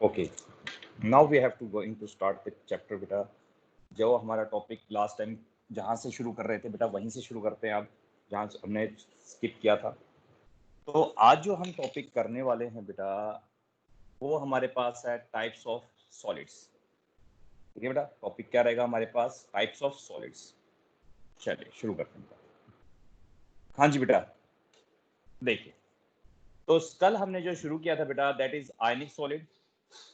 Okay, now we have to going to start with chapter बेटा। जो हमारा topic last time जहाँ से शुरू कर रहे थे बेटा वहीं से शुरू करते हैं अब, जहाँ से हमने स्किप किया था। तो आज जो हम टॉपिक करने वाले हैं बेटा वो हमारे पास है टाइप्स ऑफ सॉलिड्स। ठीक है बेटा, टॉपिक क्या रहेगा हमारे पास? Types of solids. चलिए शुरू करते हैं। हाँ जी बेटा, देखिए तो कल हमने जो शुरू किया था बेटा दैट इज आयनिक सॉलिड,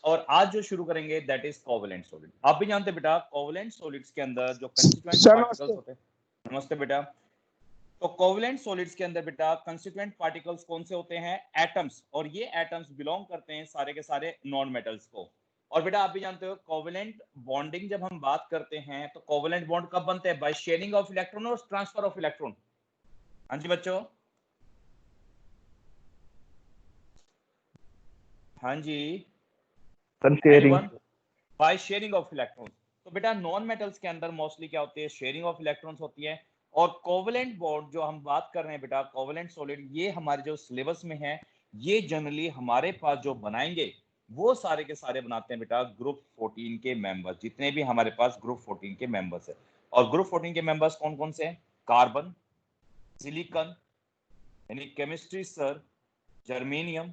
और आज जो शुरू करेंगे दैट इज कोवलेंट सॉलिड। आप भी जानते हैं बेटा कोवलेंट सॉलिड्स के अंदर जो कंस्टिट्यूएंट पार्टिकल्स होते हैं। नमस्ते बेटा। तो कोवलेंट सॉलिड्स के अंदर बेटा कंस्टिट्यूएंट पार्टिकल्स कौन से होते हैं? एटम्स, और ये एटम्स बिलोंग करते हैं सारे के सारे नॉन मेटल्स को। और बेटा आप भी जानते हो कोवलेंट बॉन्डिंग जब हम बात करते हैं तो कोवलेंट बॉन्ड कब बनते हैं? बाय शेयरिंग ऑफ इलेक्ट्रॉन और ट्रांसफर ऑफ इलेक्ट्रॉन। हाँ जी बच्चों, हाँ जी, बाय शेयरिंग ऑफ इलेक्ट्रॉन। तो बेटा नॉन मेटल्स के अंदर मोस्टली क्या होती है? शेयरिंग ऑफ इलेक्ट्रॉन्स होती है। और कोवलेंट बॉन्ड जो हम बात कर रहे हैं बेटा कोवलेंट सॉलिड, ये हमारे जो सिलेबस में है ये जनरली हमारे पास जो बनाएंगे वो सारे के सारे बनाते हैं बेटा ग्रुप 14 के मेंबर्स, जितने भी हमारे पास ग्रुप 14 के मेंबर्स है। और ग्रुप 14 के मेंबर्स कौन कौन से हैं? कार्बन, सिलिकॉन यानी केमिस्ट्री सर, जर्मेनियम,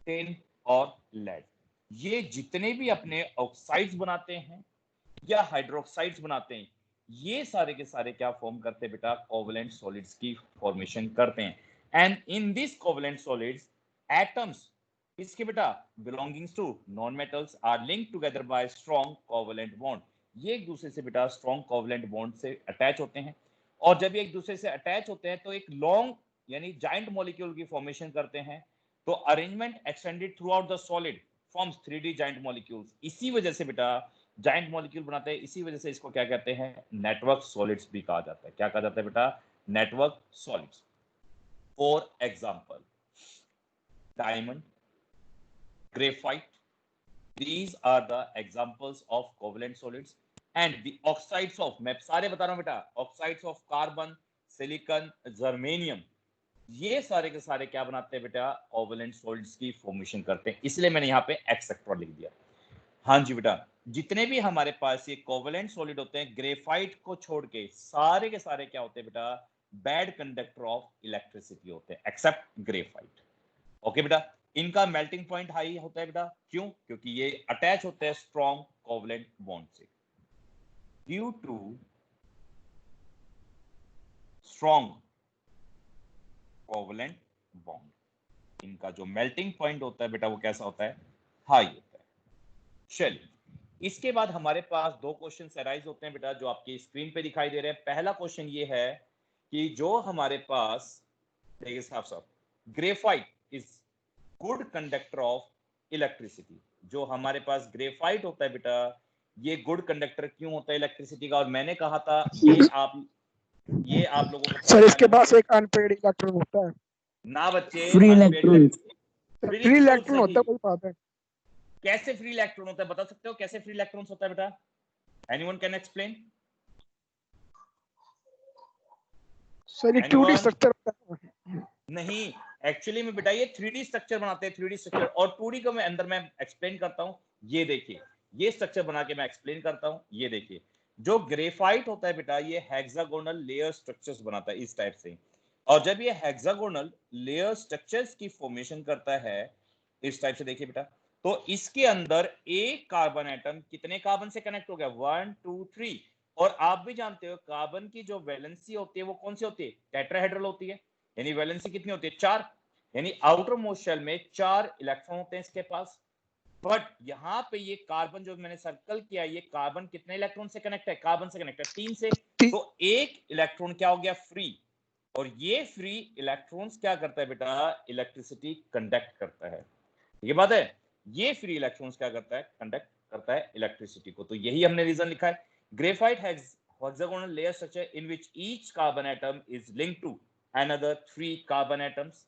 टिन और लेड। ये जितने भी अपने ऑक्साइड्स बनाते हैं या हाइड्रोक्साइड्स बनाते हैं, ये सारे के सारे क्या फॉर्म करते हैं बेटा? कोवलेंट सॉलिड्स की फॉर्मेशन करते हैं। And in this covalent solids atoms इसके बेटा belongings to non metals are linked together by strong covalent bond. ये एक दूसरे से बेटा स्ट्रॉन्ग कोवलेंट बॉन्ड से अटैच होते हैं। और जब ये एक दूसरे से अटैच होते हैं तो एक लॉन्ग यानी जाइंट मॉलिक्यूल की फॉर्मेशन करते हैं। तो arrangement extended through out the solid forms 3D giant molecules. इसी वजह से बेटा जाइंट मॉलिक्यूल बनाते हैं, इसी वजह से इसको क्या कहते हैं? नेटवर्क सॉलिड्स भी कहा जाता है। क्या कहा जाता है बेटा? Network solids. For example diamond, graphite, these are the examples of covalent solids and the oxides of, मैं सारे बता रहा हूं बेटा, oxides of carbon, silicon, germanium, ये सारे के सारे क्या बनाते हैं बेटा? कोवलेंट सॉलिड्स की फॉर्मेशन करते हैं। इसलिए मैंने यहाँ पे एक्सेट्रा लिख दिया। हाँ जी बेटा, जितने भी हमारे पास ये कोवलेंट सॉलिड होते हैं ग्रेफाइट को छोड़ के सारे के सारे क्या होते हैं बेटा? बैड कंडक्टर ऑफ इलेक्ट्रिसिटी होते हैं एक्सेप्ट ग्रेफाइट। ओके बेटा, इनका मेल्टिंग पॉइंट हाई होता है बेटा। क्यों? क्योंकि ये अटैच होते हैं स्ट्रॉन्ग कोवलेंट बॉन्ड से। Due to strong covalent bond इनका जो मेल्टिंग पॉइंट होता है बेटा वो कैसा होता है? हाई होता है। चलिए, इसके बाद हमारे पास दो क्वेश्चन अराइज होते हैं बेटा जो आपकी स्क्रीन पे दिखाई दे रहे हैं। पहला क्वेश्चन ये है कि जो हमारे पास देखिए साफ साफ, graphite is good conductor of electricity. जो हमारे पास ग्रेफाइट होता है बेटा ये गुड कंडक्टर क्यों होता है इलेक्ट्रिसिटी का? और मैंने कहा था ये आप लोगों को सर इसके पास एक अनपेड इलेक्ट्रॉन होता है ना बच्चे, फ्री इलेक्ट्रॉन। फ्री इलेक्ट्रॉन होता है, कोई बात है। कैसे फ्री इलेक्ट्रॉन होता है बता सकते हो? कैसे फ्री इलेक्ट्रॉन्स होता है बेटा? Anyone can explain? सर ये 2D स्ट्रक्चर होता है। नहीं, एक्चुअली में बेटा ये 3D स्ट्रक्चर बनाते हैं, 3D स्ट्रक्चर। और 2D को मैं अंदर मैं एक्सप्लेन करता हूं। ये देखिए, ये स्ट्रक्चर बना के मैं एक्सप्लेन करता हूं। ये देखिए, जो ग्रेफाइट होता है बेटा ये हेक्सागोनल लेयर स्ट्रक्चर्स बनाता है इस टाइप से। और जब ये हेक्सागोनल लेयर स्ट्रक्चर्स की फॉर्मेशन करता है इस टाइप से, देखिए बेटा, तो इसके अंदर एक कार्बन एटम कितने कार्बन से कनेक्ट हो गया? 1 2 3। और आप भी जानते हो कार्बन की जो वैलेंसी होती है वो कौन सी होती है? टेट्राहेड्रल होती है। यानी वैलेंसी कितनी होती है? 4। यानी आउटर मोस्ट शेल में 4 इलेक्ट्रॉन होते हैं इसके पास। बट यहां पे ये कार्बन जो मैंने सर्कल किया, ये कार्बन कितने इलेक्ट्रॉन से कनेक्ट है? कार्बन से कनेक्ट है 3 से। तो एक इलेक्ट्रॉन क्या हो गया? फ्री। और ये फ्री इलेक्ट्रॉन्स क्या करता है बेटा? इलेक्ट्रिसिटी कंडक्ट करता है। ये बात है, ये फ्री इलेक्ट्रॉन्स क्या करता है? कंडक्ट करता है इलेक्ट्रिसिटी को। तो यही हमने रीजन लिखा है। Graphite has hexagonal layer structure in which each carbon atom is linked to another 3 carbon atoms.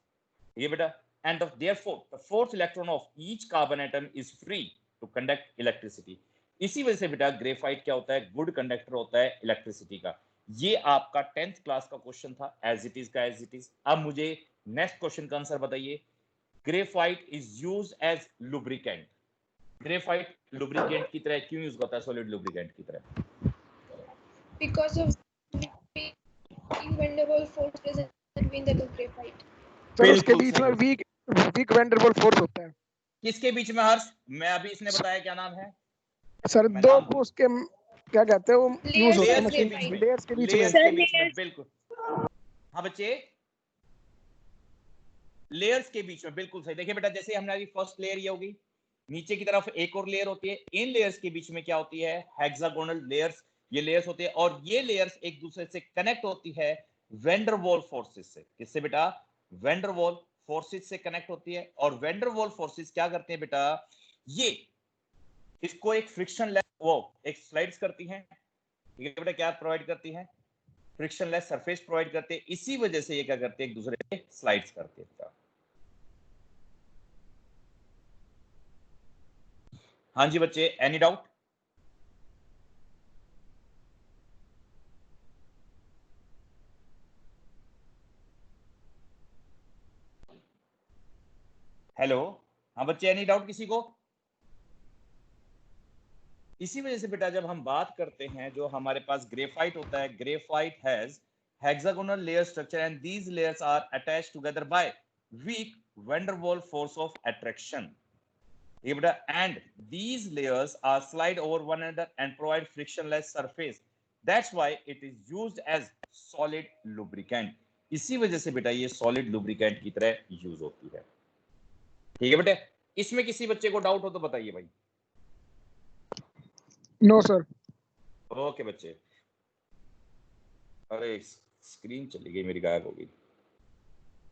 ये बेटा, and therefore the fourth electron of each carbon atom is free to conduct electricity. इसी वजह से बेटा graphite क्या होता है? Good conductor होता है इलेक्ट्रिसिटी का। ये आपका 10th क्लास का क्वेश्चन था, एज इट इज का एज इट इज। अब मुझे नेक्स्ट क्वेश्चन का आंसर बताइए। Graphite is used as lubricant. Graphite lubricant की तरह क्यों यूज होता है, सॉलिड लुब्रिकेंट की तरह? Because of van der Waals force present between the graphite. Sir उसके बिल्कुल बीच में सही। Weak van der Waals force होता है। किसके बीच में हर्ष? मैं अभी इसने बताया क्या नाम है? सर मैं दो नाम उसके क्या कहते हैं वो यूज होते हैं लेयर्स के मशीन बीच में, लेयर्स के बीच में। लेयर्स के बीच में, बिल्कुल। हाँ बच्चे, लेयर्स के बीच में, बिल्कुल सही। देखिए बेटा, जैसे हमारी फर्स्ट लेयर ये होगी, नीचे की तरफ एक और लेयर होती है, इन लेयर्स के बीच में क्या होती है? Hexagonal layers. ये लेयर्स होती है और ये लेयर्स एक दूसरे से कनेक्ट होती है वैन डर वाल फोर्सेस से। किससे बेटा? वैन डर वाल फोर्सेस से कनेक्ट होती है। और वैन डर वाल फोर्सेस क्या करते हैं बेटा? ये इसको एक फ्रिक्शनलेस एक स्लाइड्स करती हैं, ठीक है बेटा? क्या प्रोवाइड करती हैं? फ्रिक्शनलेस सरफेस प्रोवाइड करते हैं। इसी वजह से ये क्या करते हैं? एक दूसरे पे स्लाइड्स करते हैं। हाँ जी बच्चे, एनी डाउट? हेलो, हाँ बच्चे, एनी डाउट किसी को? इसी वजह से बेटा जब हम बात करते हैं, जो हमारे पास ग्रेफाइट होता है, graphite has hexagonal layer structure and these layers are attached together by weak van der Waals force of attraction. ये बेटा, and these layers are slide over one another and provide frictionless surface. That's why it is used as solid lubricant. इसी वजह से बेटा ये solid lubricant की तरह use होती है। ठीक है बेटे, इसमें किसी बच्चे को डाउट हो तो बताइए भाई। No sir. ओके बच्चे। अरे स्क्रीन चली गई मेरी, गायब हो गई।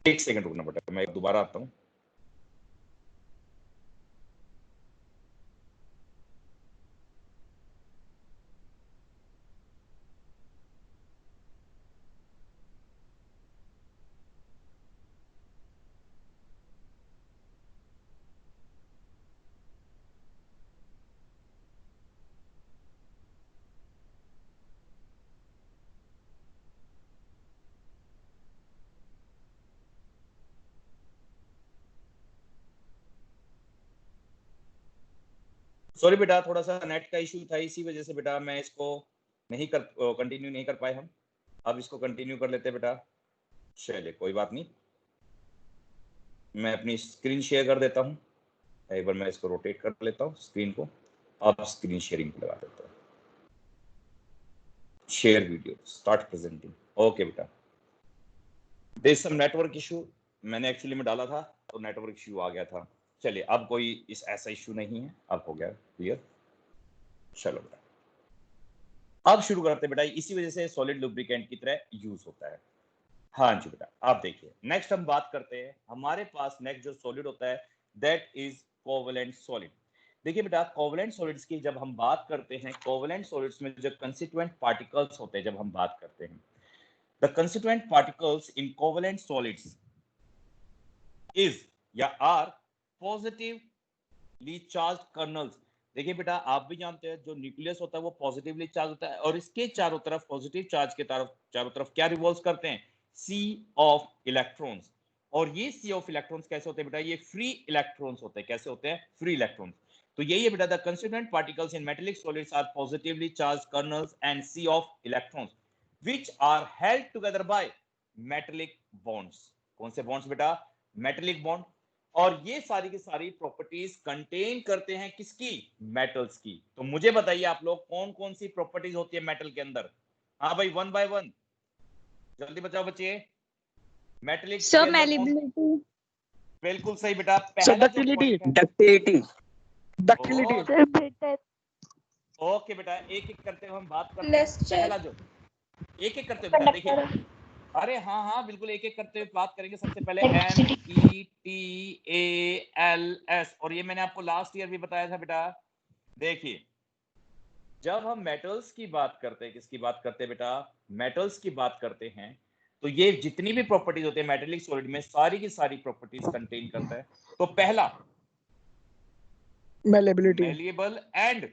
एक सेकंड रुकना बेटा, मैं दोबारा आता हूँ। सॉरी बेटा, थोड़ा सा नेट का इशू था, इसी वजह से बेटा मैं इसको नहीं कंटिन्यू नहीं कर पाए हम। अब इसको कंटिन्यू कर लेते बेटा। चलिए कोई बात नहीं, मैं अपनी स्क्रीन शेयर कर देता हूँ। एक बार मैं इसको रोटेट कर लेता हूँ स्क्रीन को। अब स्क्रीन शेयरिंग लगा देता हूँ। Share video, start presenting. Okay बेटा, देयर सम नेटवर्क इशू, मैंने एक्चुअली में डाला था तो नेटवर्क इशू आ गया था। चलिए, अब कोई इस ऐसा इशू नहीं है, अब हो गया क्लियर। चलो बेटा, अब शुरू करते बेटा। इसी वजह से सॉलिड लुब्रिकेंट की तरह यूज होता है। हाँ जी बेटा, आप देखिए, नेक्स्ट हम बात करते हैं। हमारे पास नेक्स्ट जो सॉलिड होता है, दैट इज कोवैलेंट सॉलिड। देखिए बेटा, कोवैलेंट सॉलिड्स की जब हम बात करते हैं, कोवैलेंट सॉलिड्स में जो कंस्टिट्यूएंट पार्टिकल्स होते हैं, जब हम बात करते हैं, the constituent particles in covalent solids is या आर पॉजिटिवली चार्ज्ड कर्नल्स। देखिए बेटा, आप भी जानते हैं जो न्यूक्लियस होता है वो पॉजिटिवली चार्ज होता है, और इसके चारों तरफ पॉजिटिव चार्ज के तरफ चारों तरफ क्या रिवॉल्व करते हैं? सी ऑफ इलेक्ट्रॉन्स। और ये सी ऑफ इलेक्ट्रॉन्स कैसे होते हैं बेटा? ये फ्री इलेक्ट्रॉन्स होते हैं। कैसे होते हैं? Free electrons. तो यही है बेटा, the constituent particles in metallic solids are positively charged kernels and sea of electrons which are held together by metallic bonds. कौन से बॉन्ड्स बेटा? Metallic bond. और ये सारी की सारी प्रॉपर्टीज कंटेन करते हैं किसकी? मेटल्स की। तो मुझे बताइए आप लोग, कौन कौन सी प्रॉपर्टीज होती है मेटल के अंदर? हाँ भाई, वन बाय वन जल्दी बताओ बच्चे। मेटेलिक के अंदर मैलिबिलिटी। बिल्कुल सही बेटा। पहला जो पॉइंट है डक्टिलिटी। ओके बेटा, एक एक करते हुए हम बात करते हैं। Luster. पहला जो एक एक करते हुए बेटा, देखिए, अरे हाँ हाँ बिल्कुल, एक एक करते हुए बात करेंगे। सबसे पहले METALS, और ये मैंने आपको लास्ट ईयर भी बताया था बेटा। देखिए, जब हम मेटल्स की बात करते हैं, किसकी बात करते हैं बेटा? मेटल्स की बात करते हैं, तो ये जितनी भी प्रॉपर्टीज होती है मेटेलिक सॉलिड में, सारी की सारी प्रॉपर्टीज कंटेन करता है। तो पहला मैलिएबल एंड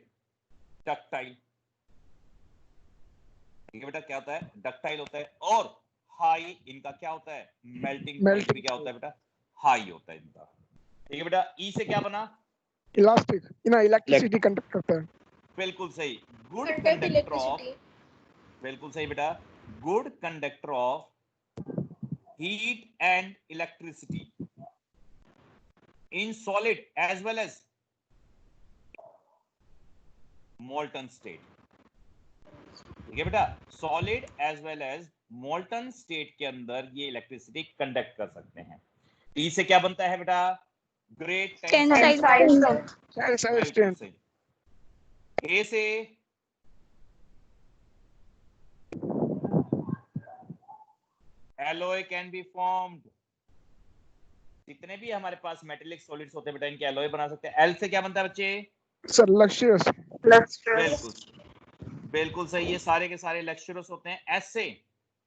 डक्टाइल। ठीक है बेटा, क्या होता है? डक्टाइल होता है। और हाई इनका क्या होता है? मेल्टिंग पॉइंट भी क्या होता है बेटा? हाई होता है इनका। ठीक है बेटा, ई से क्या बना? इलास्टिक, ना इलेक्ट्रिसिटी कंडक्ट करता है। बिल्कुल सही, good Conduct conductor of, electricity. बिल्कुल सही बेटा, good conductor of heat and electricity in solid as well as molten state. ठीक है बेटा, solid as well as molten state के अंदर ये इलेक्ट्रिसिटी कंडक्ट कर सकते हैं। टी से क्या बनता है बेटा? Great tensile strength. टेंसाइल बिल्कुल स्ट्रेंथ। सही। ए से एलॉय कैन बी फॉर्म्ड। जितने भी हमारे पास मेटेलिक सॉलिड्स होते हैं बेटा, इनके एलॉय बना सकते हैं। एल से क्या बनता है बच्चे? सर लक्ष्यस। बिल्कुल बिल्कुल सही, ये सारे के सारे लक्ष्यरस होते हैं। एस से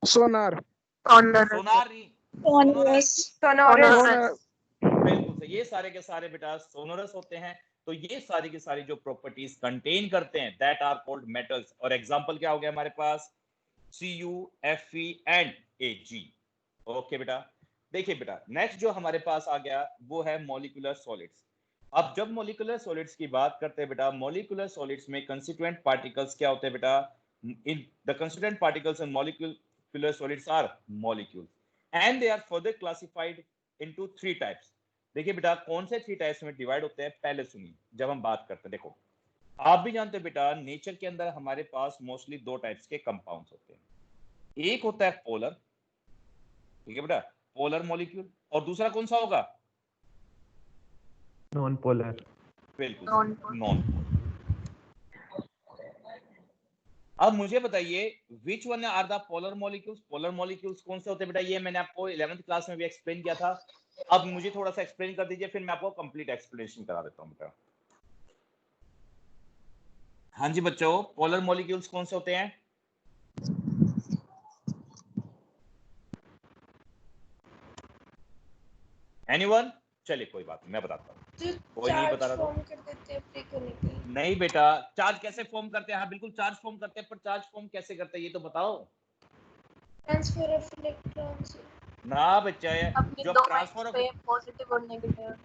सोनार। सोनार नहीं, सोनार। बिल्कुल सही, ये सारे के सारे बेटा सोनोरस होते हैं। तो ये सारी की सारी जो प्रॉपर्टीज कंटेन करते हैं दैट आर कॉल्ड मेटल्स। और एग्जांपल क्या हो गया हमारे पास? Cu, Fe and Ag। Okay बेटा, देखिए बेटा नेक्स्ट जो हमारे पास आ गया वो है मॉलिक्यूलर सॉलिड्स। अब जब मॉलिक्यूलर सॉलिड्स की बात करते हैं बेटा, मॉलिक्यूलर सॉलिड्स में कंस्टिट्यूएंट पार्टिकल्स क्या होते हैं बेटा? In the constituent particles in molecular solids are molecules and they are further classified into 3 types. देखिए बेटा कौन से 3 टाइप्स में डिवाइड होते हैं पहले सुनिए। जब हम बात करते हैं, देखो आप भी जानते हो बेटा नेचर के अंदर हमारे पास मोस्टली 2 टाइप्स के कंपाउंड्स होते हैं। एक होता है पोलर, ठीक है बेटा, पोलर मॉलिक्यूल, और दूसरा कौन सा होगा? Non polar. बिल्कुल नॉन पोलर। अब मुझे बताइए which one are the polar molecules? Polar molecules कौन से होते हैं बेटा? ये मैंने आपको 11th क्लास में भी एक्सप्लेन किया था। अब मुझे थोड़ा सा एक्सप्लेन कर दीजिए, फिर मैं आपको कंप्लीट एक्सप्लेनेशन करा देता हूं बेटा। हाँ जी बच्चों, पोलर मॉलिक्यूल्स कौन से होते हैं? एनीवन? चलिए कोई बात नहीं, मैं बताता हूँ। कोई नहीं बता रहा तो फॉर्म कर देते हैं फ्रीक्वेंटली। नहीं बेटा, चार्ज कैसे फॉर्म करते हैं? हाँ बिल्कुल चार्ज फॉर्म करते हैं, पर चार्ज फॉर्म कैसे करते हैं ये तो बताओ ट्रांसफर ऑफ इलेक्ट्रॉन्स। ना बच्चा। अपने जो दो ट्रांसफर एंड्स ऑफ, पे पॉजिटिव और नेगेटिव।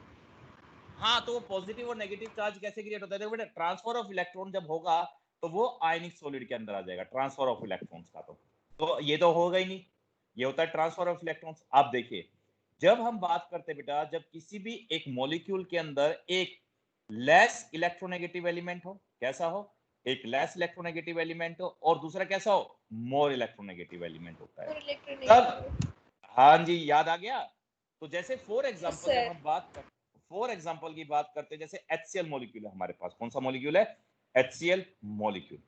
हाँ तो पॉजिटिव और नेगेटिव चार्ज कैसे क्रिएट होता है? देखो बेटा ट्रांसफर ऑफ इलेक्ट्रॉन जब होगा तो वो आयनिक सॉलिड के अंदर आ जाएगा, ट्रांसफर ऑफ इलेक्ट्रॉन्स का। तो ये तो होगा ही नहीं, ये होता है ट्रांसफर ऑफ इलेक्ट्रॉन्स। आप देखिए जब हम बात करते हैं बेटा, जब किसी भी एक मॉलिक्यूल के अंदर एक लेस इलेक्ट्रोनेगेटिव एलिमेंट हो, कैसा हो? एक लेस इलेक्ट्रोनेगेटिव एलिमेंट हो, और दूसरा कैसा हो? मोर इलेक्ट्रोनेगेटिव एलिमेंट होता है। और तब इलेक्ट्रोनेगेटिव। हाँ जी याद आ गया। तो जैसे फॉर Yes, एग्जांपल जब sir. हम फॉर एग्जांपल की बात करते हैं, जैसे HCl मॉलिक्यूल है हमारे पास। कौन सा मॉलिक्यूल है? HCl molecule.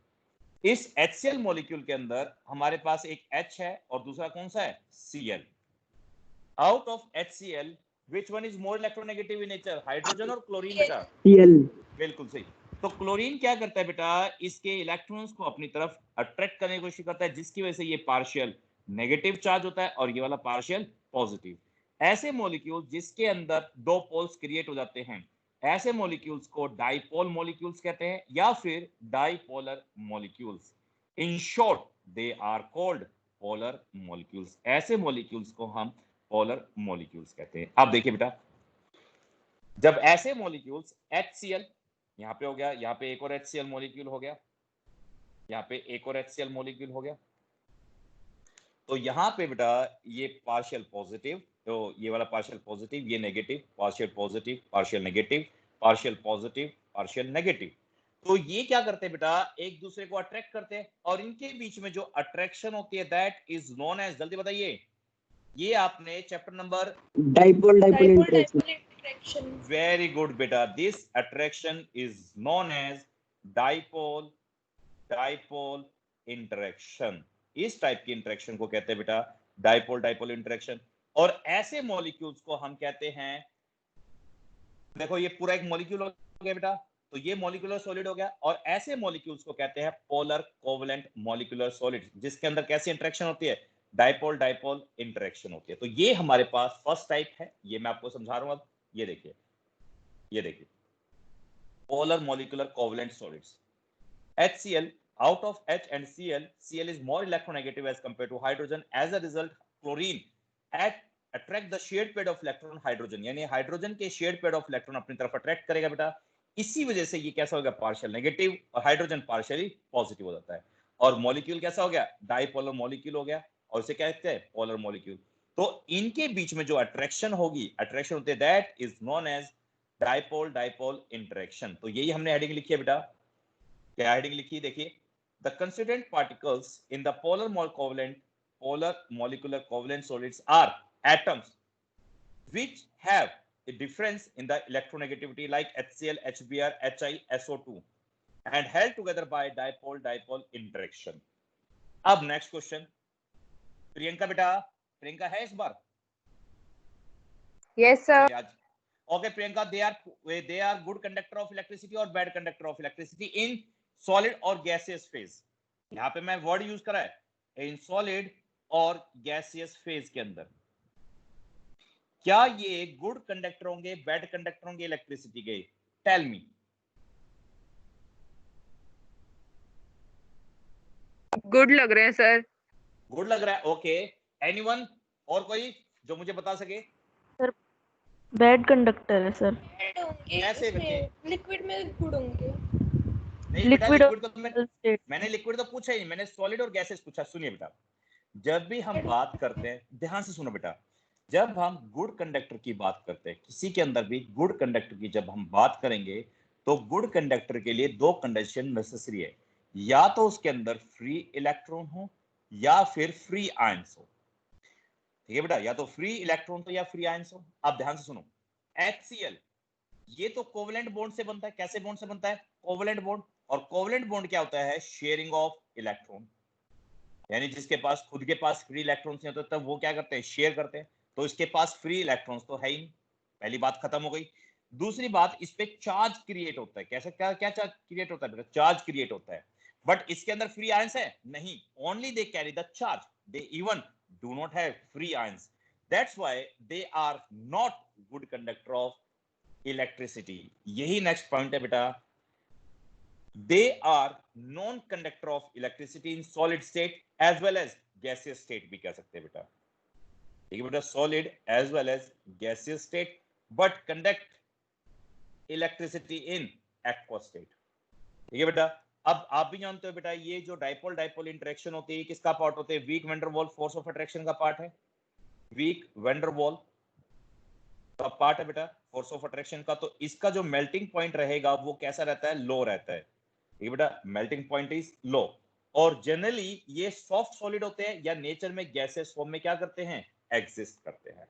इस HCl मॉलिक्यूल के अंदर हमारे पास एक H है और दूसरा कौन सा है? Cl। Out of HCl which one is more electronegative in nature, hydrogen और क्लोरीन बेटा? Cl। बिल्कुल सही। तो क्लोरीन क्या करता है बेटा? इसके इलेक्ट्रॉन्स को अपनी तरफ अट्रैक्ट करने की कोशिश करता है, जिसकी वजह से ये पार्शियल नेगेटिव चार्ज होता है और ये वाला पार्शियल पॉजिटिव। ऐसे मॉलिक्यूल जिसके अंदर 2 पोल्स क्रिएट हो जाते हैं, ऐसे मॉलिक्यूल्स को डाइपोल मॉलिक्यूल्स कहते हैं या फिर dipolar molecules. In short they are called polar molecules. ऐसे मॉलिक्यूल्स को हम पोलर मॉलिक्यूल्स कहते हैं। अब देखिए बेटा जब ऐसे मॉलिक्यूल्स HCl यहां पे हो गया, यहां पे एक और HCl मॉलिक्यूल हो गया, यहां पे एक और HCl मॉलिक्यूल हो गया, तो यहां पे बेटा ये पार्शियल पॉजिटिव, तो ये वाला पार्शियल पॉजिटिव, ये negative, partial positive, partial negative, partial positive, partial negative. तो ये क्या करते हैं बेटा? एक दूसरे को अट्रैक्ट करते हैं, और इनके बीच में जो अट्रैक्शन होती है दैट इज नोन एज, जल्दी बताइए, ये आपने chapter number dipole interaction. Attraction. Very good बेटा, this attraction is known as dipole interaction. इस टाइप की इंटरेक्शन को कहते हैं बेटा डाइपोल इंटरेक्शन। और ऐसे मॉलिक्यूल्स को हम कहते हैं, देखो ये पूरा एक मॉलिक्यूल हो गया बेटा, तो ये मॉलिक्यूलर सॉलिड हो गया, और ऐसे मॉलिक्यूल्स को कहते हैं पोलर कोवलेंट मॉलिक्यूलर सॉलिड, जिसके अंदर कैसी इंटरेक्शन होती है? डाइपोल इंटरेक्शन होती है। तो ये हमारे पास फर्स्ट टाइप है, ये मैं आपको समझा रहा हूं। अब ये देखिए polar molecular covalent solids. HCl, out of H and Cl, Cl is more electronegative as compared to hydrogen. As a result, chlorine attract the shared pair of electron hydrogen, यानी हाइड्रोजन के शेयर्ड पेयर ऑफ इलेक्ट्रॉन अपनी तरफ attract करेगा बेटा। इसी वजह से ये कैसा होगा, पार्शियल नेगेटिव, और हाइड्रोजन पार्शियली पॉजिटिव हो जाता है। और मॉलिक्यूल कैसा हो गया, डाइपोलर मॉलिक्यूल हो गया, और इसे क्या कहते हैं, पोलर मॉलिक्यूल। तो इनके बीच में जो अट्रैक्शन होगी, अट्रैक्शन होते हैं, that is known as dipole dipole interaction. तो यही हमने हेडिंग लिखी है बेटा। क्या हेडिंग लिखी, देखिए, the constituent particles in the polar molecular covalent solids are atoms which have a difference in the electronegativity like HCl, HBr, Hi, SO2 and held together by dipole dipole interaction. अब next question, Priyanka बेटा, प्रियंका है इस बार? Yes, sir. Okay, Priyanka, they are good conductor of electricity or bad conductor of electricity in solid or gaseous phase. यहाँ पे मैं word use करा है in solid और gaseous phase के अंदर। क्या ये गुड कंडक्टर होंगे, बैड कंडक्टर होंगे इलेक्ट्रिसिटी के? Tell me. गुड लग रहे हैं सर। गुड लग रहा है, ओके। एनीवन और कोई जो मुझे बता सके? सर बैड कंडक्टर है सर। कैसे बच्चे? लिक्विड में गुड होंगे। नहीं बेटा, लिक्विड लिक्विड तो मैंने लिक्विड तो पूछा ही नहीं, मैंने सॉलिड और गैसेस पूछा। सुनिए बेटा, जब भी हम बात करते हैं, ध्यान से सुनो बेटा, जब हम गुड कंडक्टर की बात करते हैं, किसी के अंदर भी गुड कंडक्टर की जब हम बात करेंगे, तो गुड कंडक्टर के लिए दो कंडीशन नेसेसरी है, या तो उसके अंदर फ्री इलेक्ट्रॉन हो या फिर फ्री आयंस हो। ठीक है बेटा, या तो फ्री इलेक्ट्रॉन हो या फ्री आयंस हो। अब ध्यान से सुनो, HCl ये तो कोवेलेंट बॉन्ड से बनता है। कैसे बॉन्ड से बनता है? Covalent bond. और कोवेलेंट बॉन्ड क्या होता है? शेयरिंग ऑफ इलेक्ट्रॉन, यानी जिसके पास खुद के पास फ्री इलेक्ट्रॉन्स नहीं होते तब वो क्या करते हैं, शेयर करते हैं। तो इसके पास फ्री इलेक्ट्रॉन्स तो है ही नहीं, पहली बात खत्म हो गई। दूसरी बात, इस पे चार्ज क्रिएट होता है। कैसे, क्या क्या चार्ज क्रिएट होता है? चार्ज क्रिएट होता है, बट इसके अंदर फ्री आयंस है नहीं, only they carry the charge, they even do not have free ions. That's why they are not good conductor of electricity. यही नेक्स्ट पॉइंट है बेटा, they are non-conductor of electricity in solid state as well as gaseous state भी कह सकते हैं बेटा। ठीक है बेटा, solid as well as gaseous state but conduct electricity in aqueous state। ठीक है बेटा, अब आप भी जानते हो बेटा, ये जो डाइपोल डाइपोल इंटरेक्शन होती है किसका पार्ट होते हैं? Weak van der Waals force of attraction का पार्ट है। वीक वैन डर वाल्स का पार्ट है बेटा फोर्स ऑफ अट्रैक्शन का। तो इसका जो मेल्टिंग पॉइंट रहेगा वो कैसा रहता है? लो रहता है। ये बेटा मेल्टिंग पॉइंट इज लो। और जनरली ये सॉफ्ट सॉलिड होते हैं या नेचर में गैसेस फॉर्म में क्या करते हैं? एग्जिस्ट करते हैं।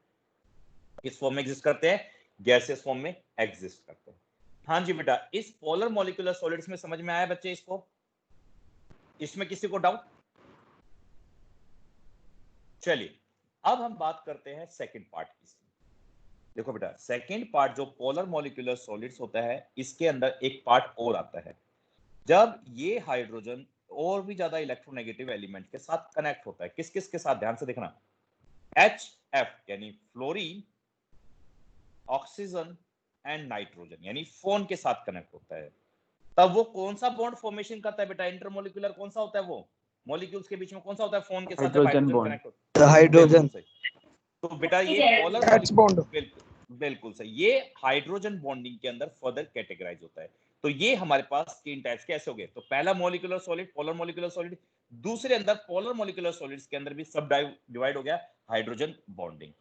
किस फॉर्म में एग्जिस्ट करते हैं? गैसेस फॉर्म में एग्जिस्ट करते हैं। हाँ जी बेटा, इस पोलर मॉलिक्यूलर सॉलिड्स में समझ में आया बच्चे इसको? इसमें किसी को डाउट? चलिए अब हम बात करते हैं सेकंड पार्ट की। देखो बेटा, सेकंड पार्ट जो पोलर मॉलिक्यूलर सॉलिड्स होता है, इसके अंदर एक पार्ट और आता है। जब ये हाइड्रोजन और भी ज्यादा इलेक्ट्रोनेगेटिव एलिमेंट के साथ कनेक्ट होता है, किस किस के साथ? ध्यान से देखना, HF यानी फ्लोरीन, ऑक्सीजन एंड नाइट्रोजन यानी फोन के साथ कनेक्ट होता है, तब वो कौन सा बॉन्ड फॉर्मेशन करता है बेटा? इंटरमोलिकुलर कौन सा होता है? वो मॉलिक्यूल्स के बीच में कौन सा होता है फोन के साथ जब हाइड्रोजन कनेक्ट होता है? हाइड्रोजन। तो बेटा ये पोलर H bond। बिल्कुल सही, ये हाइड्रोजन बॉन्डिंग के अंदर फर्दर कैटेगराइज होता है। तो ये हमारे पास तीन टाइप्स कैसे हो गए? तो पहला molecular solid, polar molecular solid. दूसरे अंदर पोलर मॉलिक्यूलर सॉलिड्स के अंदर भी सब डिवाइड हो गया हाइड्रोजन बॉन्डिंग।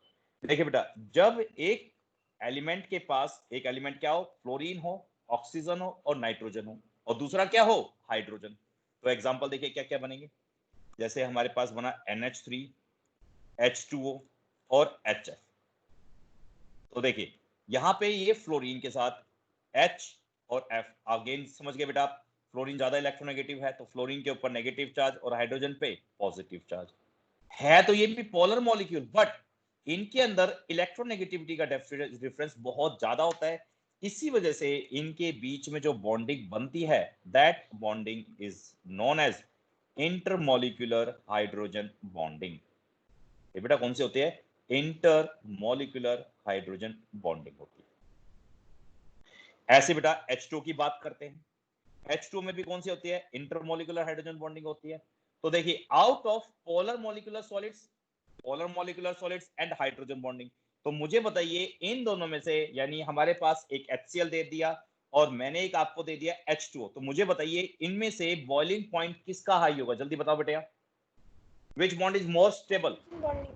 देखिए बेटा, जब एक एलिमेंट के पास एक एलिमेंट क्या हो? फ्लोरीन हो, ऑक्सीजन हो और नाइट्रोजन हो, और दूसरा क्या हो? हाइड्रोजन। तो एग्जांपल देखिए क्या क्या बनेंगे। जैसे हमारे पास बना NH3, H2O और HF। तो देखिए यहां पे ये फ्लोरीन के साथ H और F, अगेन समझ गए बेटा आप, फ्लोरीन ज्यादा इलेक्ट्रोनेगेटिव है तो फ्लोरीन के ऊपर नेगेटिव चार्ज और हाइड्रोजन पे पॉजिटिव चार्ज है। तो ये भी पोलर मॉलिक्यूल, बट इनके अंदर इलेक्ट्रोनेगेटिविटी का डिफरेंस बहुत ज्यादा होता है। इसी वजह से इनके बीच में जो बॉन्डिंग बनती है, that bonding is known as intermolecular hydrogen bonding. ये बेटा कौन सी होती है? इंटरमॉलिक्यूलर हाइड्रोजन बॉन्डिंग होती है। ऐसे बेटा H2 की बात करते हैं, H2 में भी कौन सी होती है? इंटरमॉलिक्यूलर हाइड्रोजन बॉन्डिंग होती है। तो देखिए, out of polar molecular solids polar molecular solids and hydrogen bonding. तो मुझे बताइए इन दोनों में से, यानी हमारे पास एक HCl दे दिया और मैंने एक आपको दे दिया H2O, तो मुझे बताइए इनमें से बॉइलिंग पॉइंट किसका हाई होगा, जल्दी बताओ बेटा। विच bond is more stable? bonding.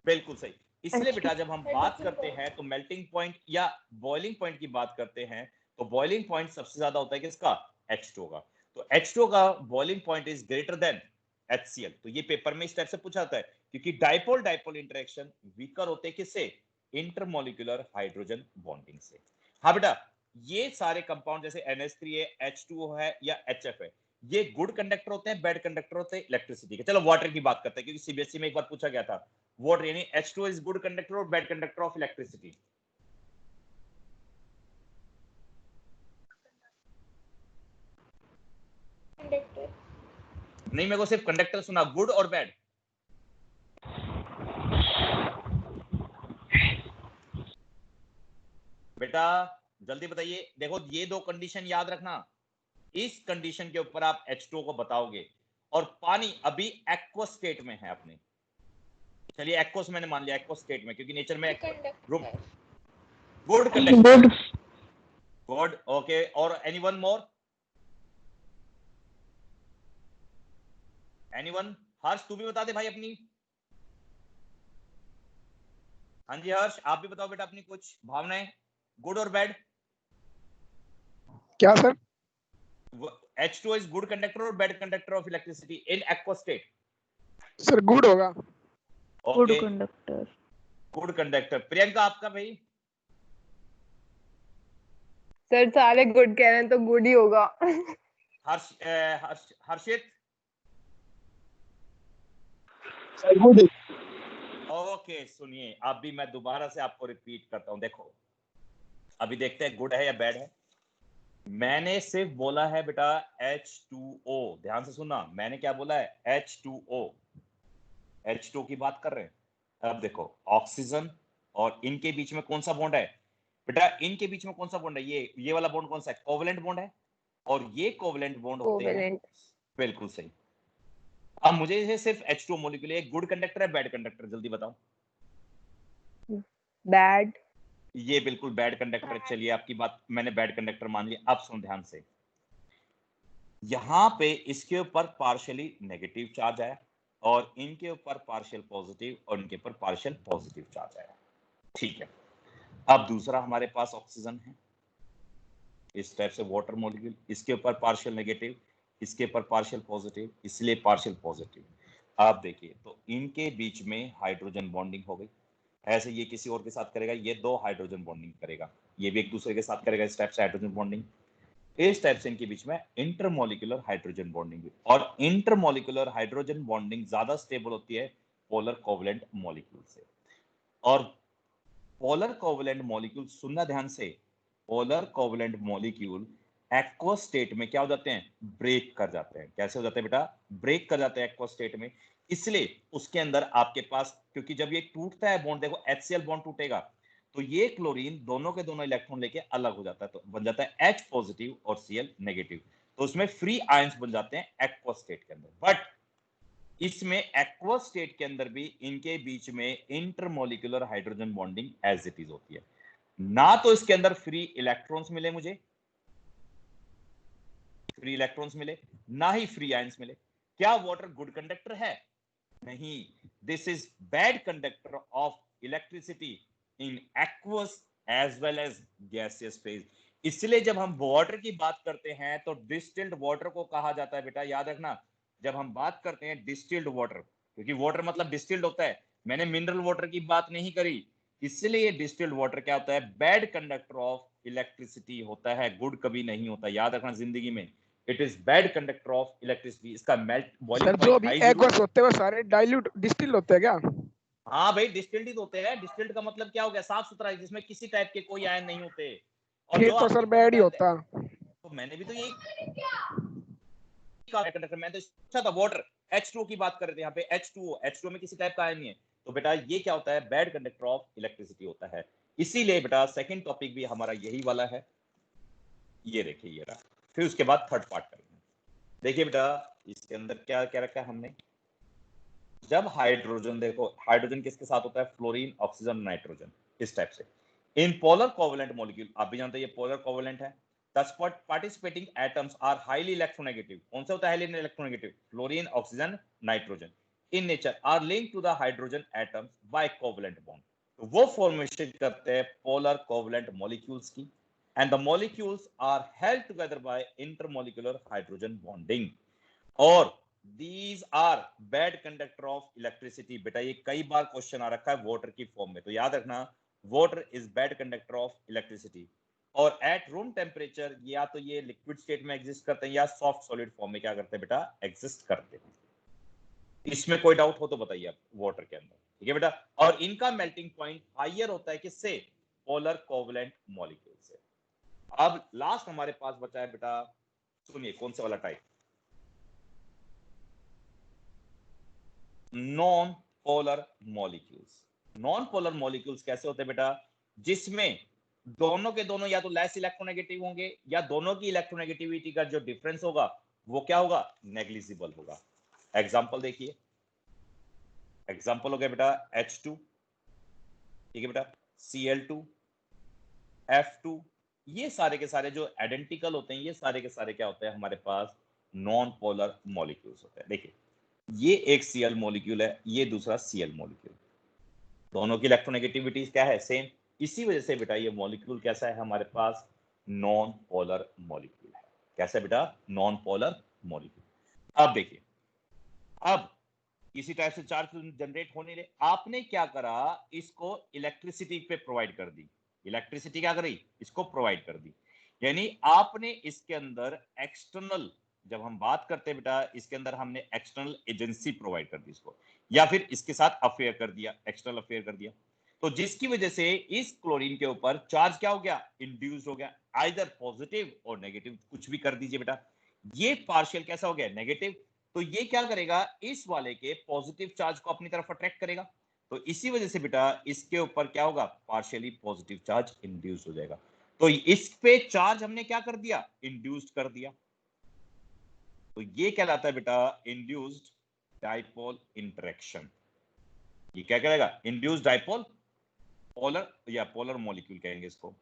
बिल्कुल सही। इसलिए बेटा जब हम बात Hydrogen करते bond. हैं तो मेल्टिंग पॉइंट या बॉइलिंग पॉइंट की बात करते हैं तो बॉइलिंग पॉइंट सबसे ज्यादा होता है किसका? H2O का। तो H2O का boiling point is greater than HCl। तो ये पेपर में इस टाइप से पूछा जाता है क्योंकि डाइपोल डाइपोल इंटरेक्शन वीकर होते हैं किससे? इंटरमॉलिक्यूलर हाइड्रोजन बॉन्डिंग से। हाँ बेटा, ये सारे कंपाउंड जैसे NH3 है, H2O है या HF है, ये गुड कंडक्टर होते हैं, बैड कंडक्टर होते हैं इलेक्ट्रिसिटी के। चलो वाटर की बात करते हैं क्योंकि सीबीएसई में एक बार पूछा गया था वाटर, यानी H2O इज गुड कंडक्टर और bad conductor of electricity. Conductor. नहीं, मेरे को सिर्फ कंडक्टर सुना, गुड और बैड। बेटा जल्दी बताइए। देखो ये दो कंडीशन याद रखना, इस कंडीशन के ऊपर आप H2O को बताओगे। और पानी अभी एक्वस स्टेट में है अपने, चलिए एक्वस मैंने मान लिया, एक्वस स्टेट में, क्योंकि नेचर में room Conductor. Good conductor. Good. Good, okay. और एनीवन मोर? एनीवन? हर्ष तू भी बता दे भाई अपनी। हाँ जी हर्ष, आप भी बताओ बेटा अपनी कुछ भावनाएं, गुड और बैड। क्या sir? H2O is good conductor or bad conductor of electricity in aqueous state? Sir good होगा। Good Okay, conductor. good conductor। Priyanka आपका भाई? सर सारे गुड कह रहे हैं तो गुड ही होगा। हर्षित? Sir good. ओके सुनिए, अभी मैं दोबारा से आपको रिपीट करता हूं। देखो अभी देखते हैं गुड है या बैड है। मैंने सिर्फ बोला है बेटा H2O, ध्यान से सुनना, मैंने क्या बोला है? H2O, H2O की बात कर रहे हैं। अब देखो ऑक्सीजन और इनके बीच में कौन सा बॉन्ड है बेटा? इनके बीच में कौन सा बॉन्ड है? ये वाला बॉन्ड कौन सा है? कोवेलेंट बॉन्ड है। और ये कोवेलेंट बॉन्ड होते हैं, कोवेलेंट। बिल्कुल सही। अब मुझे ये सिर्फ H2O मॉलिक्यूल एक गुड कंडक्टर है बैड कंडक्टर, जल्दी बताओ। बैड। ये बिल्कुल बैड कंडक्टर है। चलिए आपकी बात मैंने बैड कंडक्टर मान लिया। अब सुन ध्यान से, यहां पे इसके ऊपर पार्शियली नेगेटिव चार्ज आया और इनके ऊपर पार्शियल पॉजिटिव और इनके ऊपर पार्शियल पॉजिटिव चार्ज आया, ठीक है। अब दूसरा हमारे पास ऑक्सीजन है, इस टाइप से वाटर मॉलिक्यूल, इसके ऊपर पार्शियल नेगेटिव, इसके ऊपर पार्शियल पॉजिटिव, इसलिए पार्शियल पॉजिटिव। आप देखिए तो इनके बीच में हाइड्रोजन बॉन्डिंग हो गई। ऐसे ये किसी और के साथ करेगा, ये दो हाइड्रोजन बॉन्डिंग करेगा, ये भी एक दूसरे के साथ करेगा, इस टाइप से हाइड्रोजन बॉन्डिंग। इस टाइप से इनके बीच में इंटरमॉलिक्यूलर हाइड्रोजन बॉन्डिंग हुई। और इंटरमॉलिक्यूलर हाइड्रोजन बॉन्डिंग ज्यादा स्टेबल होती है पोलर कोवेलेंट मॉलिक्यूल से। और पोलर कोवेलेंट मॉलिक्यूल, सुनना ध्यान से, polar covalent molecule aqueous state में क्या हो जाते हैं? ब्रेक कर जाते हैं। कैसे हो जाते हैं बेटा? ब्रेक कर जाते हैं एक्वस स्टेट में। इसलिए उसके अंदर आपके पास, क्योंकि जब ये टूटता है बॉन्ड, देखो HCl बॉन्ड टूटेगा तो ये क्लोरीन दोनों के दोनों इलेक्ट्रॉन लेके अलग हो जाता है, तो बन जाता है H पॉजिटिव और Cl नेगेटिव। तो उसमें फ्री आयंस बन जाते हैं एक्वस स्टेट के अंदर। बट इसमें एक्वस स्टेट के अंदर भी इनके बीच में intermolecular hydrogen bonding as it is होती है। ना तो इसके अंदर फ्री इलेक्ट्रॉन्स मिले मुझे, फ्री इलेक्ट्रॉन्स मिले, ना ही फ्री आयंस मिले। क्या वाटर गुड कंडक्टर है? नहीं, this is bad conductor of electricity in aqueous as well as gaseous phase. इसलिए जब हम वाटर की बात करते हैं तो डिस्टिल्ड वाटर को कहा जाता है बेटा, याद रखना। जब हम बात करते हैं डिस्टिल्ड वाटर, क्योंकि वाटर मतलब डिस्टिल्ड होता है, मैंने मिनरल वाटर की बात नहीं करी। इसलिए डिस्टिल्ड वाटर क्या होता है? बैड कंडक्टर ऑफ इलेक्ट्रिसिटी होता है, गुड कभी नहीं होता, याद रखना जिंदगी में। It is bad conductor of electricity. इसका मेल्ट बॉइलिंग सर जो पॉइंट अभी हाई जरूर। एक्वस होते हैं वो सारे डाइल्यूट डिस्टिल होते हैं क्या? हाँ भाई, डिस्टिल्ड ही तो होते हैं। डिस्टिल्ड का मतलब क्या हो गया? साफ सुथरा, जिसमें किसी टाइप के कोई आयन नहीं होते। और फिर जो तो सर आपके बैड ही होता। तो मैंने भी तो यही कंडक्टर, मैं तो सोचा था वाटर H2O की बात कर रहे थे, यहाँ पे H2O में किसी टाइप का आयन नहीं है। तो बेटा ये क्या होता है? बैड कंडक्टर ऑफ इलेक्ट्रिसिटी होता है। इसीलिए बेटा सेकंड टॉपिक भी हमारा यही वाला है। ये देखिए ये रहा। फिर उसके बाद थर्ड पार्ट करेंगे। देखिए बेटा इसके अंदर क्या क्या रखा है हमने। जब हाइड्रोजन, देखो हाइड्रोजन किसके साथ होता है, फ्लोरीन, ऑक्सीजन, नाइट्रोजन, इस टाइप से। इन पोलर कोवेलेंट मॉलिक्यूल, आप भी जानते हैं ये पोलर कोवेलेंट है, the participating atoms are highly electronegative. कौन सा होता है highly electronegative? Fluorine, oxygen, nitrogen in nature are linked to the hydrogen atoms by covalent bond. तो वो फॉर्मेशन करते हैं पोलर कोवेलेंट मॉलिक्यूल्स की, and the molecules are held together by intermolecular hydrogen bonding. और these are bad conductor of electricity. बेटा ये कई बार question आ रखा है वाटर की फॉर्म में, तो याद रखना water is bad conductor of electricity. और एट रूम टेम्परेचर या तो ये लिक्विड स्टेट में एग्जिस्ट करते हैं या सॉफ्ट सॉलिड फॉर्म में क्या करते हैं बेटा, एग्जिस्ट करते हैं। इसमें कोई डाउट हो तो बताइए आप वाटर के अंदर, ठीक है बेटा। और इनका मेल्टिंग पॉइंट हायर होता है किससे, पोलर कोवेलेंट मॉलिक्यूल से। अब लास्ट हमारे पास बचा है बेटा, सुनिए कौन सा वाला type, non polar molecules. Non polar molecules कैसे होते हैं बेटा, जिसमें दोनों के दोनों या तो लेस इलेक्ट्रोनेगेटिव होंगे या दोनों की इलेक्ट्रोनेगेटिविटी का जो डिफरेंस होगा वो क्या होगा, नेग्लिजिबल होगा। एग्जांपल देखिए, एग्जांपल हो गया बेटा H2, ठीक है बेटा, Cl2, F2, ये सारे के सारे जो आइडेंटिकल होते हैं, ये सारे के सारे क्या होते हैं हमारे पास, नॉन पोलर मॉलिक्यूल्स होते हैं। देखिए ये एक Cl मॉलिक्यूल है, ये दूसरा Cl मॉलिक्यूल, दोनों की इलेक्ट्रोनेगेटिविटी क्या है, सेम। इसी वजह से बेटा ये मॉलिक्यूल कैसा है हमारे पास, नॉन पोलर मॉलिक्यूल है। कैसा बेटा, नॉन पोलर मॉलिक्यूल। अब देखिए, अब किसी टाइप से चार्ज जनरेट होने रहे, आपने क्या करा, इसको इलेक्ट्रिसिटी पे प्रोवाइड कर दी। इलेक्ट्रिसिटी क्या करी, इसको प्रोवाइड कर दी, यानी आपने इसके अंदर एक्सटर्नल, जब हम बात करते हैं बेटा इसके अंदर हमने एक्सटर्नल एजेंसी प्रोवाइड कर दी इसको, या फिर इसके साथ अफेयर कर दिया, एक्सटर्नल अफेयर कर दिया, तो जिसकी वजह से इस क्लोरीन के ऊपर चार्ज क्या हो गया, इंड्यूस हो गया, आइदर पॉजिटिव और नेगेटिव, कुछ भी कर दीजिए बेटा। ये पार्शियल कैसा हो गया, नेगेटिव, तो ये क्या करेगा, इस वाले के पॉजिटिव चार्ज को अपनी तरफ अट्रैक्ट करेगा, तो इसी वजह से बेटा इसके ऊपर क्या होगा, पार्शियली पॉजिटिव चार्ज इंड्यूस हो जाएगा। तो इस पे चार्ज हमने क्या कर दिया, इंड्यूस्ड कर दिया, तो ये कहलाता है बेटा इंड्यूस्ड डाइपोल इंटरेक्शन। ये क्या करेगा, इंड्यूस्ड डाइपोल पोलर या पोलर मॉलिक्यूल कहेंगे इसको।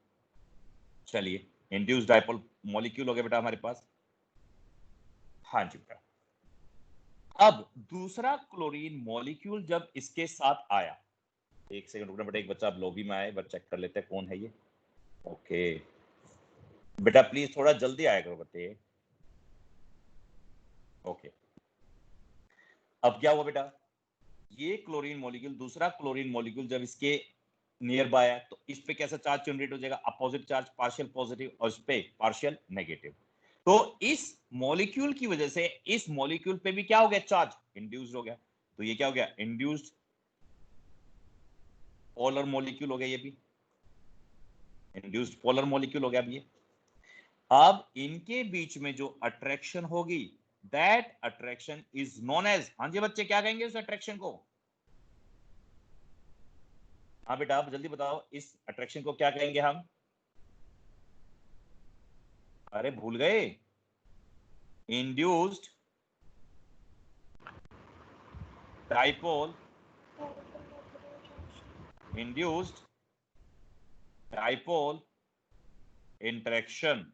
चलिए इंड्यूस्ड डाइपोल मॉलिक्यूल हो गया बेटा हमारे पास। हाँ जी बेटा, अब दूसरा क्लोरीन मॉलिक्यूल जब इसके साथ आया, एक सेकंड रुकना बेटा, एक बच्चा अब लॉबी में आए, बस चेक कर लेते हैं कौन है ये। ओके बेटा प्लीज थोड़ा जल्दी आया करो बच्चे। ओके, अब क्या हुआ बेटा, ये क्लोरीन मॉलिक्यूल, दूसरा क्लोरीन मॉलिक्यूल जब इसके नियर बाय है तो इस पे कैसा चार्ज जनरेट हो जाएगा, अपोजिट चार्ज, पार्शियल पॉजिटिव, और इस पे पार्शियल नेगेटिव। तो इस मॉलिक्यूल की वजह से इस मॉलिक्यूल पे भी क्या हो गया, चार्ज इंड्यूस्ड हो गया, तो ये क्या हो गया, इंड्यूस्ड पोलर मॉलिक्यूल हो गया, ये भी इंड्यूस्ड पोलर मॉलिक्यूल हो गया। अब ये, अब इनके बीच में जो अट्रैक्शन होगी, that attraction is known as, हाँ जी बच्चे क्या कहेंगे उस अट्रैक्शन को, हाँ बेटा आप जल्दी बताओ, इस अट्रैक्शन को क्या कहेंगे हम, अरे भूल गए, induced dipole, induced dipole interaction,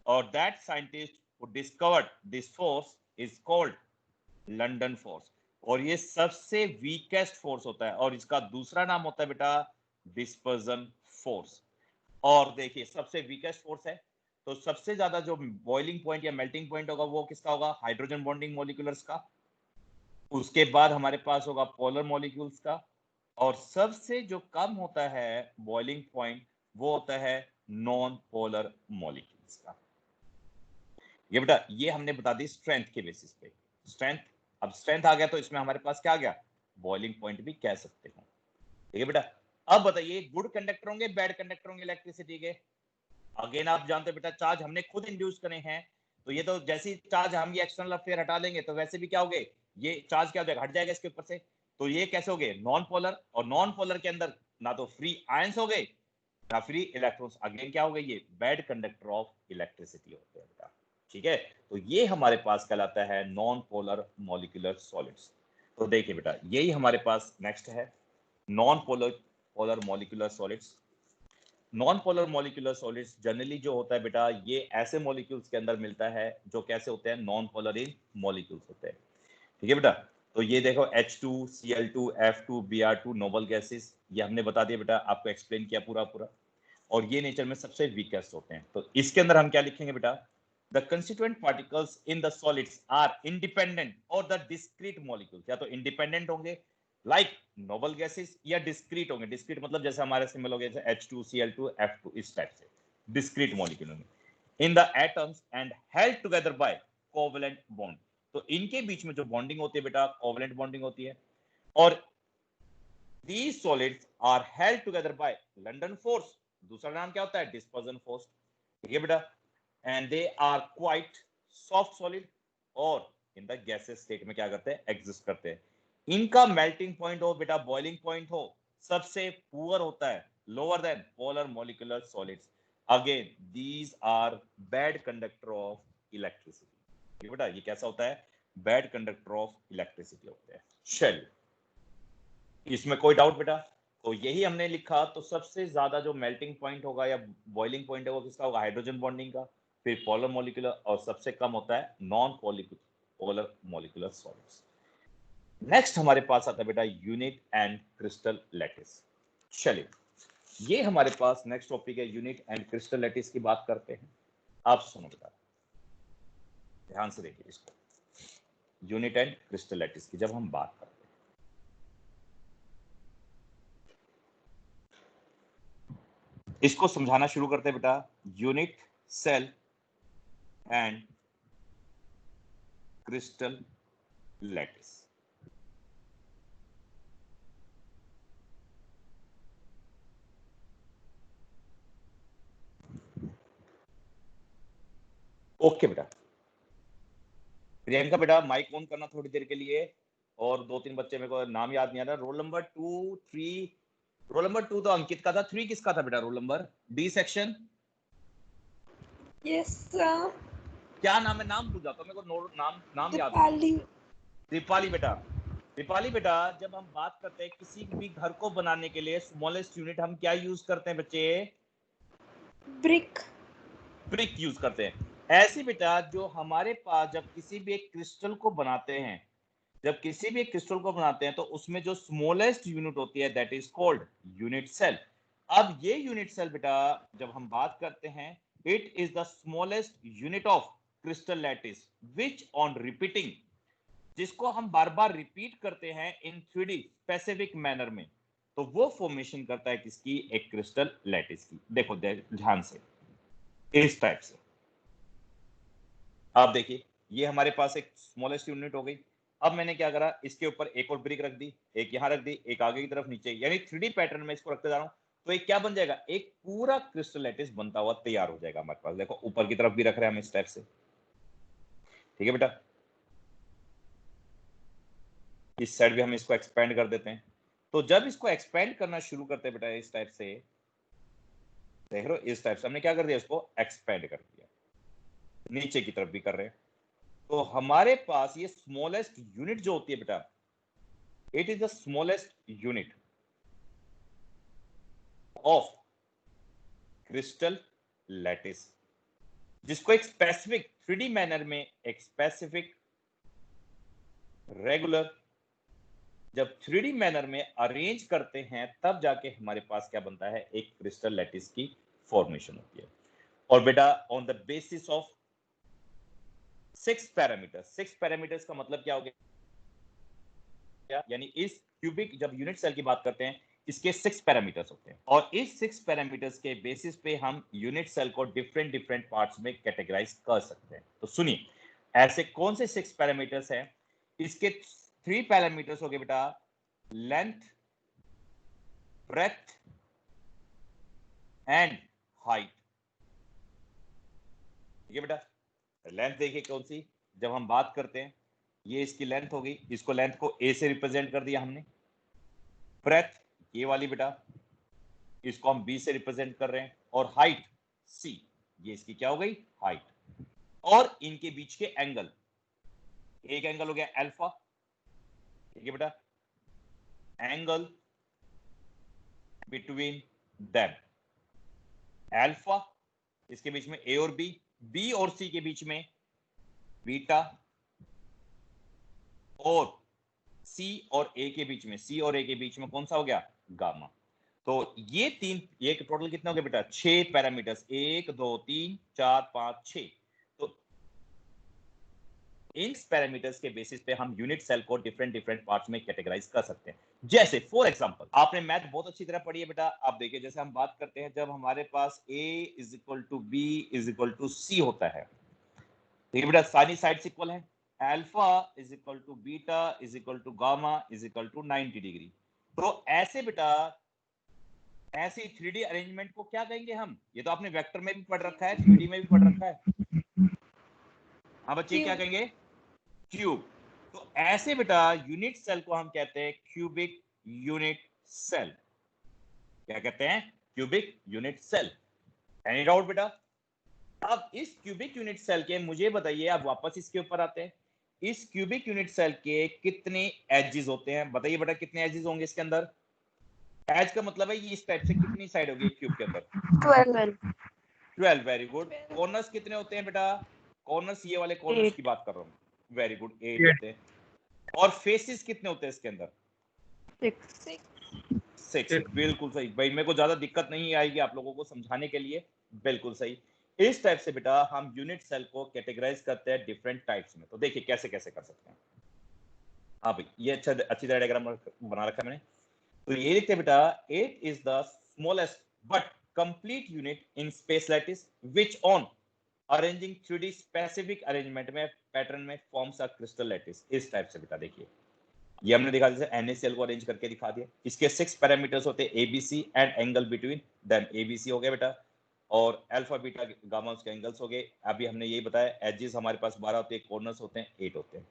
और that scientist who discovered this force is called London force, और ये सबसे वीकेस्ट फोर्स होता है, और इसका दूसरा नाम होता है बेटा डिस्पर्जन फोर्स। और देखिए सबसे वीकेस्ट फोर्स है, तो सबसे ज्यादा जो बॉइलिंग पॉइंट या मेल्टिंग पॉइंट होगा वो किसका होगा, हाइड्रोजन बॉन्डिंग मॉलिक्यूलर्स का, उसके बाद हमारे पास होगा पोलर मॉलिक्यूल्स का, और सबसे जो कम होता है बॉइलिंग पॉइंट वो होता है नॉन पोलर मॉलिक्यूल्स का। ये बेटा ये हमने बता दी स्ट्रेंथ के बेसिस पे, स्ट्रेंथ, अब स्ट्रेंथ आ गया तो इसमें हमारे पास क्या आ गया, बॉइलिंग पॉइंट भी कह सकते हो, ठीक है बेटा। अब बताइए गुड कंडक्टर होंगे बैड कंडक्टर होंगे इलेक्ट्रिसिटी के, अगेन आप जानते हो बेटा चार्ज हमने खुद इंड्यूस करे हैं, तो ये तो जैसे ही चार्ज हम ये एक्सटर्नल अफेयर हटा लेंगे तो वैसे भी क्या हो गए, ये चार्ज क्या हो जाएगा, हट जाएगा इसके ऊपर से, तो ये कैसे हो गए, नॉन पोलर, और नॉन पोलर के अंदर ना तो फ्री आयंस हो गए ना फ्री इलेक्ट्रॉन्स, अगेन क्या हो गए, ये बैड कंडक्टर ऑफ इलेक्ट्रिसिटी होते हैं बेटा, ठीक है। तो ये हमारे पास कहलाता है नॉन पोलर मॉलिक्यूलर सॉलिड्स। तो देखिए बेटा, यही हमारे पास नेक्स्ट है non polar molecular solids. Non polar molecular solids generally जो होता है बेटा, ये ऐसे मॉलिक्यूल्स के अंदर मिलता है जो कैसे होते हैं, नॉन पोलर इन मॉलिक्यूल्स होते हैं। ठीक है बेटा, तो ये देखो H2, Cl2, F2, Br2 noble gases, ये हमने बता दिया बेटा, आपको एक्सप्लेन किया पूरा पूरा। और ये नेचर में सबसे वीकेस्ट होते हैं। तो इसके अंदर हम क्या लिखेंगे बेटा, the constituent particles in the solids are independent और द डिस्क्रीट मॉलिक्यूल्स, या तो इंडिपेंडेंट होंगे लाइक नोबल गैसेस, या डिस्क्रीट होंगे। डिस्क्रीट मतलब जैसे हमारे सिंबल हो गए जैसे H2, Cl2, F2, इस टाइप से डिस्क्रीट मॉलिक्यूल होंगे। In the atoms and held together bye covalent bond, तो इनके बीच में जो बॉन्डिंग होती है बेटा, कोवेलेंट बॉन्डिंग होती है। और these solids are held together by London force, दूसरा नाम क्या होता है, डिस्पर्जन फोर्स। ठीक है बेटा, and they are quite soft solid, और इन द गैसेस स्टेट में क्या करते हैं, एग्जिस्ट करते हैं। इनका मेल्टिंग पॉइंट हो बेटा, बॉइलिंग पॉइंट हो, सबसे पुअर होता है, lower than polar molecular solids. Again these are bad conductor of electricity. बेटा ये कैसा होता है, बैड कंडक्टर ऑफ इलेक्ट्रिसिटी होता है। चलिए, इसमें कोई डाउट बेटा? तो यही हमने लिखा। तो सबसे ज्यादा जो मेल्टिंग पॉइंट होगा या बॉइलिंग पॉइंट है वो किसका होगा, हाइड्रोजन बॉन्डिंग का, फिर पोलर मॉलिक्यूलर, और सबसे कम होता है non polar molecular solids. Next हमारे पास आता है बेटा यूनिट एंड क्रिस्टल लैटिस। चलिए, ये हमारे पास नेक्स्ट टॉपिक है, यूनिट एंड क्रिस्टल लैटिस की बात करते हैं। आप सुनो बेटा, ध्यान से देखिए इसको, यूनिट एंड क्रिस्टल लैटिस की जब हम बात करते हैं, इसको समझाना शुरू करते हैं बेटा। Unit cell and crystal lattice. Okay बेटा, प्रियंका बेटा माइक ऑन करना थोड़ी देर के लिए। और 2-3 बच्चे, मेरे को नाम याद नहीं आ रहा, रोल नंबर 2, 3, रोल नंबर 2 तो अंकित का था, 3 किसका था बेटा, roll number D section? Yes, sir. क्या नाम है, नाम भूल जाता हूं, मेरे को नाम याद नहीं। Dipali. दीपाली बेटा, दीपाली बेटा, जब हम बात करते हैं किसी भी घर को बनाने के लिए स्मॉलेस्ट यूनिट हम क्या यूज करते हैं बच्चे? Brick. ब्रिक यूज करते हैं। ऐसे बेटा जो हमारे पास जब किसी भी एक क्रिस्टल को बनाते हैं, जब किसी भी एक क्रिस्टल को बनाते हैं तो उसमें जो स्मॉलेस्ट यूनिट होती है that is called unit cell. अब ये यूनिट सेल बेटा जब हम बात करते हैं, it is the smallest unit of crystal lattice which on repeating, जिसको हम बार बार रिपीट करते हैं इन 3D स्पेसिफिक मैनर में, तो वो फॉर्मेशन करता है किसकी, एक क्रिस्टल लैटिस की। देखो ध्यान से, इस टाइप से आप देखिए, ये हमारे पास एक स्मॉलेस्ट यूनिट हो गई। अब मैंने क्या करा, इसके ऊपर एक और ब्रिक रख दी, एक यहां रख दी, एक आगे की तरफ नीचे, यानी 3D पैटर्न में इसको रखते जा रहा हूं। तो एक क्या बन जाएगा, एक पूरा क्रिस्टल लैटिस बनता हुआ तैयार हो जाएगा हमारे पास। देखो ऊपर की तरफ भी रख रहे हैं हम इस टाइप से। ठीक है बेटा, इस साइड भी हम इसको एक्सपेंड कर देते हैं। तो जब इसको एक्सपेंड करना शुरू करते हैं बेटा इस टाइप से, देख रहे हो, इस टाइप से हमने क्या कर दिया, इसको एक्सपेंड कर दिया, नीचे की तरफ भी कर रहे हैं। तो हमारे पास ये स्मॉलेस्ट यूनिट जो होती है बेटा, it is the smallest unit of crystal lattice, जिसको एक स्पेसिफिक 3D मैनर में, एक स्पेसिफिक रेगुलर जब 3D मैनर में अरेंज करते हैं, तब जाके हमारे पास क्या बनता है, एक क्रिस्टल लैटिस की फॉर्मेशन होती है। और बेटा on the basis of 6 parameters, 6 parameters का मतलब क्या हो गया, यानी इस क्यूबिक जब यूनिट सेल की बात करते हैं, इसके 6 पैरामीटर्स होते हैं, और इस 6 पैरामीटर्स के बेसिस पे हम यूनिट सेल को डिफरेंट पार्ट्स में कैटेगराइज कर सकते हैं। तो सुनिए, ऐसे कौन से 6 पैरामीटर्स हैं? इसके 3 पैरामीटर्स हो गए बेटा, लेंथ, ब्रेथ एंड हाइट। ठीक है बेटा, लेंथ देखिए कौन सी, जब हम बात करते हैं, ये इसकी लेंथ होगी, इसको लेंथ को ए से रिप्रेजेंट कर दिया हमने। ब्रेथ ये वाली बेटा, इसको हम बी से रिप्रेजेंट कर रहे हैं, और हाइट सी, ये इसकी क्या हो गई, हाइट। और इनके बीच के एंगल, एक एंगल हो गया अल्फा, ठीक है बेटा, एंगल बिटवीन देम, अल्फा इसके बीच में ए और बी, बी और सी के बीच में बीटा, और सी और ए के बीच में, सी और ए के बीच में कौन सा हो गया, गामा। तो ये तीन, ये टोटल कितने हो गए बेटा, 6 पैरामीटर्स, 1 2 3 4 5 6। तो इन पैरामीटर्स के बेसिस पे हम यूनिट सेल को डिफरेंट डिफरेंट पार्ट्स में कैटेगराइज कर सकते हैं। जैसे फॉर एग्जांपल, आपने मैथ बहुत अच्छी तरह पढ़ी है बेटा, आप देखिए जैसे हम बात करते हैं जब हमारे पास a = b = c होता है, ठीक है बेटा, सारी साइड्स इक्वल है, अल्फा = बीटा = गामा = 90 डिग्री। तो ऐसे बेटा, ऐसी 3D अरेंजमेंट को क्या कहेंगे हम, ये तो आपने वेक्टर में भी पढ़ रखा है, 3D में भी पढ़ रखा है। हाँ बच्चे, क्या कहेंगे, क्यूब। तो ऐसे बेटा यूनिट सेल को हम कहते हैं क्यूबिक यूनिट सेल। क्या कहते हैं, cubic unit cell. Any doubt बेटा? अब इस क्यूबिक यूनिट सेल के मुझे बताइए, आप वापस इसके ऊपर आते हैं, इस क्यूबिक यूनिट सेल के कितने एजेस होते हैं, बताइए बेटा कितने एजेस होंगे इसके अंदर। एज का मतलब है ये इस टाइप से कितनी साइड होगी क्यूब के अंदर, 12। Very good. कॉर्नर्स कितने होते हैं बेटा, कॉर्नर्स ये वाले कॉर्नर्स की बात कर रहा हूं, वेरी गुड, 8 होते हैं। और फेसेस कितने होते हैं इसके अंदर, 6। बिल्कुल सही भाई, मेरे को ज्यादा दिक्कत नहीं आएगी आप लोगों को समझाने के लिए, बिल्कुल सही। इस टाइप से बेटा हम यूनिट सेल को कैटेगराइज करते हैं डिफरेंट टाइप्स में। तो देखिए कैसे कैसे कर सकते हैं। हाँ भाई, ये अच्छी तरह डायग्राम बना रखा है मैंने। तो ये लिखते हैं बेटा, 8 is the smallest but complete unit in space lattice which on arranging 3D specific arrangement में पैटर्न में forms a crystal lattice। इस टाइप से बेटा देखिए, ये हमने दिखा जैसे NaCl को अरेंज करके दिखा दिया। इसके 6 पैरामीटर्स होते हैं, ABC and angle between them. ABC हो गया बेटा, और अल्फा बीटा गामा उसके एंगल्स हो गए। अभी हमने यही बताया, एजेस हमारे पास 12 होते हैं, कॉर्नर्स होते हैं 8 होते हैं।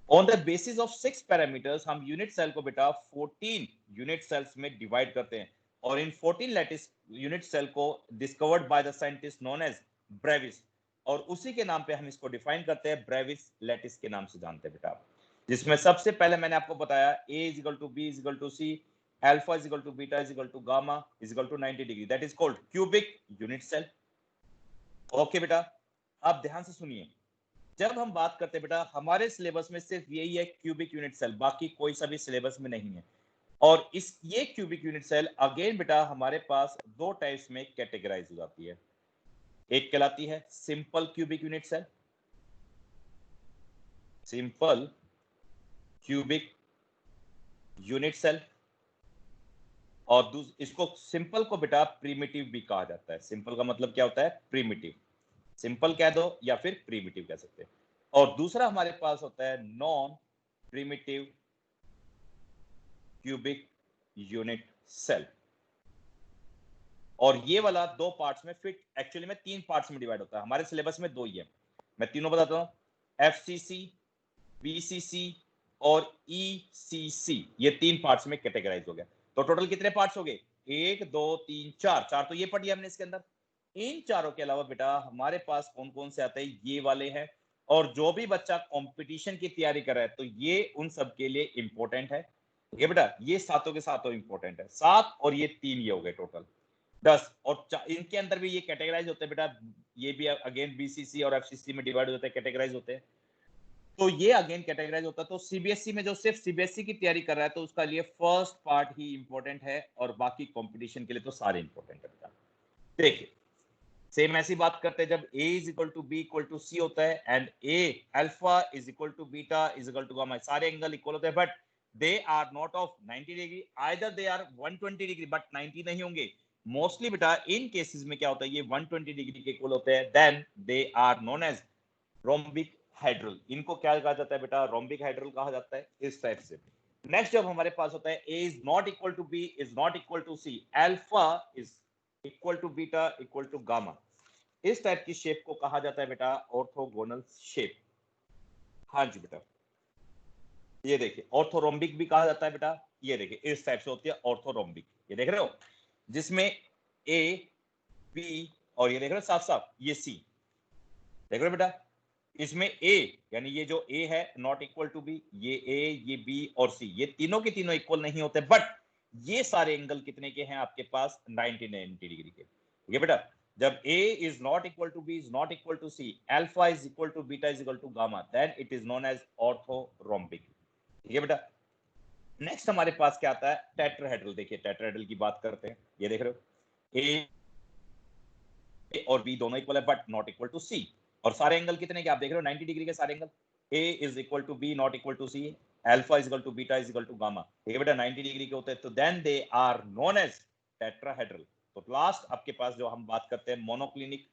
On the basis of 6 parameters हम यूनिट सेल को बेटा 14 यूनिट सेल्स में डिवाइड करते हैं, और इन 14 लैटिस यूनिट सेल को discovered by the scientist known as Bravais, और उसी के नाम पे हम इसको डिफाइन करते हैं, ब्रेविस लैटिस के नाम से जानते हैं बेटा। जिसमें सबसे पहले मैंने आपको बताया A = B = C, alpha = beta = gamma = 90 degree, that is called cubic unit cell. Okay बेटा, अब ध्यान से सुनिए, जब हम बात करते हैं बेटा, हमारे सिलेबस में सिर्फ यही है क्यूबिक यूनिट सेल, बाकी कोई सा भी सिलेबस में नहीं है। और ये क्यूबिक यूनिट सेल अगेन बेटा हमारे पास 2 टाइप्स में कैटेगराइज हो जाती है। एक कहलाती है simple cubic unit cell, simple cubic unit cell, और इसको सिंपल को बेटा प्रिमिटिव भी कहा जाता है। सिंपल का मतलब क्या होता है, प्रिमिटिव, सिंपल कह दो या फिर प्रिमिटिव कह सकते हैं। और दूसरा हमारे पास होता है non primitive cubic unit cell. और ये वाला 2 पार्ट्स में फिट, एक्चुअली में 3 पार्ट्स में डिवाइड होता है, हमारे सिलेबस में 2 ही है, मैं तीनों बताता हूं, FCC, BCC और ECC, ये 3 पार्ट्स में कैटेगराइज हो गया। तो टोटल कितने पार्ट्स हो गए, 1 2 3 4, 4 तो ये पढ़ी हमने इसके अंदर। इन चारों के अलावा बेटा हमारे पास कौन कौन से आते हैं, ये वाले हैं। और जो भी बच्चा कंपटीशन की तैयारी कर रहा है तो ये उन सब के लिए इंपॉर्टेंट है। ये बेटा ये सातों के सातों इंपॉर्टेंट है, 7 और ये 3, ये हो गए टोटल 10। और इनके अंदर भी ये कैटेगराइज होते हैं बेटा, ये भी अगेन BCC और FCC में डिवाइड होते हैं, कैटेगराइज होते हैं। तो ये अगेन कैटेगराइज होता है। तो CBSE में जो सिर्फ CBSE की तैयारी कर रहा है तो उसका लिए फर्स्ट पार्ट ही इंपॉर्टेंट है, और बाकी कंपटीशन के लिए तो सारे इंपॉर्टेंट है बेटा। देखिए सेम ऐसी बात करते हैं जब A = B = C होता है, and A alpha = beta = gamma, सारे एंगल इक्वल होते हैं, but they are not of 90 degree, either they are 120 degree but 90 नहीं होंगे। मोस्टली बेटा इन केसेस में क्या होता है, ये 120 डिग्री के इक्वल होते हैं, then they are known as rhombohedral. इनको क्या कहा जाता है बेटा, रोम्बिक हाइड्रल कहा जाता है, इस टाइप से। नेक्स्ट जब हमारे पास होता है A is not equal to B is not equal to C, alpha is equal to beta equal to gamma, इस टाइप की शेप को कहा जाता है बेटा ऑर्थोगोनल शेप। हाँ जी बेटा, ये देखिए ऑर्थोरोम्बिक भी कहा जाता है बेटा, ये देखिए इस टाइप से होती है ऑर्थोरोम्बिक, ये देख रहे हो, जिसमें A B और ये देख रहे हो साफ साफ ये C, देख रहे हो बेटा, इसमें ए यानी ये जो ए है नॉट इक्वल टू बी, ये ए, ये बी और सी, ये तीनों के तीनों इक्वल नहीं होते, बट ये सारे एंगल कितने के हैं आपके पास 90 डिग्री के। ठीक है बेटा, जब a is not equal to b is not equal to c, alpha is equal to beta is equal to gamma, then it is known as orthorhombic. ठीक है बेटा, नेक्स्ट हमारे पास क्या आता है, टेट्राहेड्रल। देखिए टेट्राहेड्रल की बात करते हैं, ये देख रहे हो a और b दोनों इक्वल है but not equal to c, और सारे एंगल कितने के आप देख रहे हो 90 डिग्री के सारे angle. a is equal to b not equal to c, alpha is equal to beta is equal to gamma. ठीक है बेटा, 90 डिग्री के होते हैं, तो then they are known as tetrahedral. तो लास्ट आपके पास जो हम बात करते हैं मोनोक्लिनिक।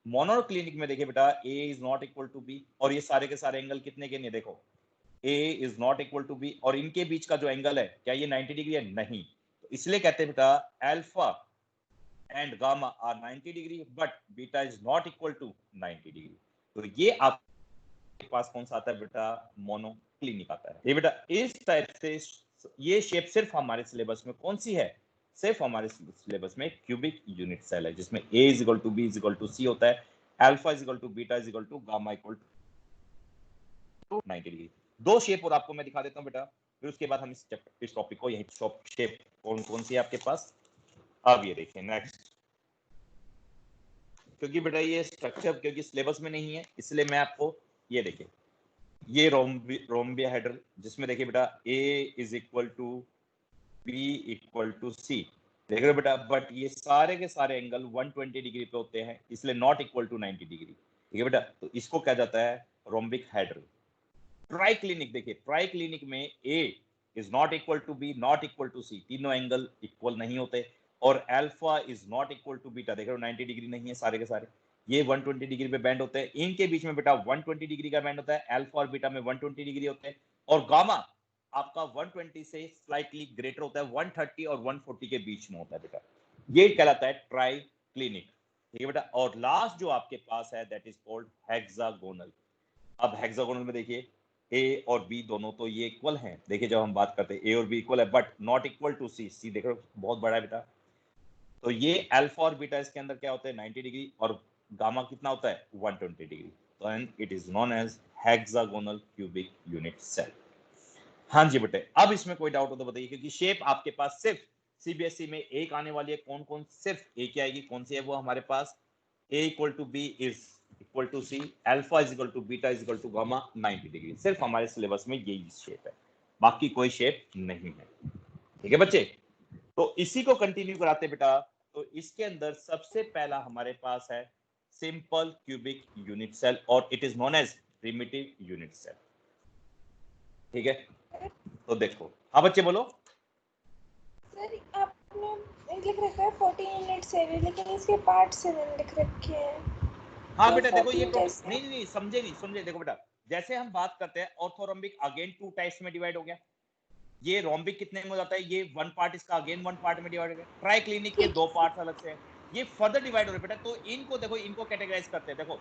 मोनोक्लिनिक में देखिए बेटा a is not equal to b, और ये सारे के सारे एंगल कितने के नहीं, देखो a is not equal to b, और इनके बीच का जो एंगल है क्या ये 90 डिग्री है, नहीं, तो इसलिए कहते हैं बेटा alpha and gamma are 90 degree but beta is not equal to 90 degree. तो ये आपके पास कौन सा आता है बेटा, मोनोक्लिनिक आता है। ये बेटा इस टाइप से ये शेप सिर्फ हमारे सिलेबस में कौन सी है, सिर्फ हमारे सिलेबस में क्यूबिक यूनिट सेल है, जिसमें a is equal to b is equal to c होता है, alpha is equal to beta is equal to gamma equal to 90 degree. दो शेप और आपको मैं दिखा देता हूं बेटा, फिर उसके बाद हम इस टॉपिक को, यही शेप कौन कौन सी है आपके पास। अब ये देखिए नेक्स्ट, क्योंकि बेटा ये स्ट्रक्चर क्योंकि सिलेबस में नहीं है इसलिए मैं आपको ये देखिए, ये रोम्बियाहेड्रल जिसमें देखिए बेटा a is equal to b equal to c, देख रहे हो बेटा, बट ये सारे के सारे एंगल 120 डिग्री पे होते हैं, इसलिए नॉट इक्वल टू 90 डिग्री। ठीक है बेटा, तो इसको क्या जाता है रोम्बिक हेड्रल। ट्राइक्लिनिक, देखिए ट्राइक्लिनिक में a is not equal to b not equal to c, तीनों एंगल इक्वल नहीं होते, और alpha is not equal to beta, देख रहे हो 90 डिग्री नहीं है सारे के सारे, ये 120 डिग्री पे बैंड होते हैं, इनके बीच में बेटा 120 डिग्री का बैंड होता है, अल्फा और बीटा में 120 डिग्री होते हैं, और गामा आपका 120 से स्लाइटली ग्रेटर होता है, 130 और 140 के बीच में होता है बेटा, ये कहलाता है ट्राइक्लिनिक। ठीक है बेटा, और लास्ट जो आपके पास है दैट इज कॉल्ड हेक्सागोनल। अब हेक्सागोनल में देखिए a और b दोनों तो ये इक्वल हैं, देखिए जब हम बात करते हैं a और b इक्वल है but not equal to c, c देख रहे हो बहुत बड़ा है बेटा, तो ये अल्फा और बीटा इसके अंदर क्या होता है 90 डिग्री, और गामा कितना होता है 120 डिग्री, तो and it is known as hexagonal cubic unit cell. हाँ जी बेटे, अब इसमें कोई डाउट हो तो बताइए, क्योंकि शेप आपके पास सिर्फ सीबीएसई में एक आने वाली है, कौन कौन, सिर्फ एक ही आएगी, कौन सी है वो हमारे पास, a equal to b is equal to c, alpha is equal to beta is equal to gamma 90 degree, सिर्फ हमारे सिलेबस में यही शेप है, बाकी कोई शेप नहीं है। ठीक है बच्चे, तो इसी को कंटिन्यू कराते बेटा, तो इसके अंदर सबसे पहला हमारे पास है सिंपल क्यूबिक यूनिट सेल, और it is known as primitive unit cell. ठीक है, तो देखो, हाँ बच्चे बोलो। सर आपने लिख रखा है 14 यूनिट सेल, लेकिन इसके पार्ट 7 लिख रखे हैं। हाँ बेटा देखो, ये 14 टोटल कैसे? नहीं समझे, देखो बेटा, जैसे हम बात करते हैं ऑर्थोरोम्बिक अगेन 2 टाइप्स में डिवाइड हो गया, ये रोम्बिक कितने में हो जाता है, ये वन पार्ट इसका अगेन वन पार्ट में डिवाइड हो गया, ट्राइक्लिनिक के दो पार्ट्स अलग से हैं, ये फर्दर डिवाइड हो रहे बेटा, तो इनको देखो, इनको कैटेगराइज करते हैं, देखो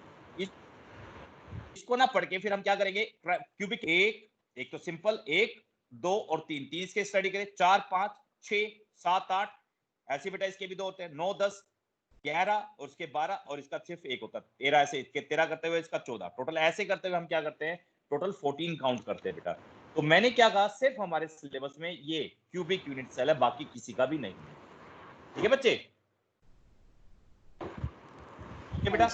इसको ना पढ़ के फिर हम क्या करेंगे, क्यूबिक एक तो सिंपल 1 2 और 3 इसके स्टडी करें, 4 5 6 7 8 ऐसे बेटा, इसके भी 2 होते हैं, 9 10 11 और उसके 12 और इसका सिर्फ 1 होता है 13, ऐसे 13 करते हुए इसका 14, टोटल ऐसे करते हुए हम क्या करते हैं, टोटल 14 काउंट करते हैं बेटा। तो मैंने क्या कहा, सिर्फ हमारे सिलेबस में ये क्यूबिक यूनिट सेल है, बाकी किसी का भी नहीं है। ठीक है बच्चे, ठीक है बेटा,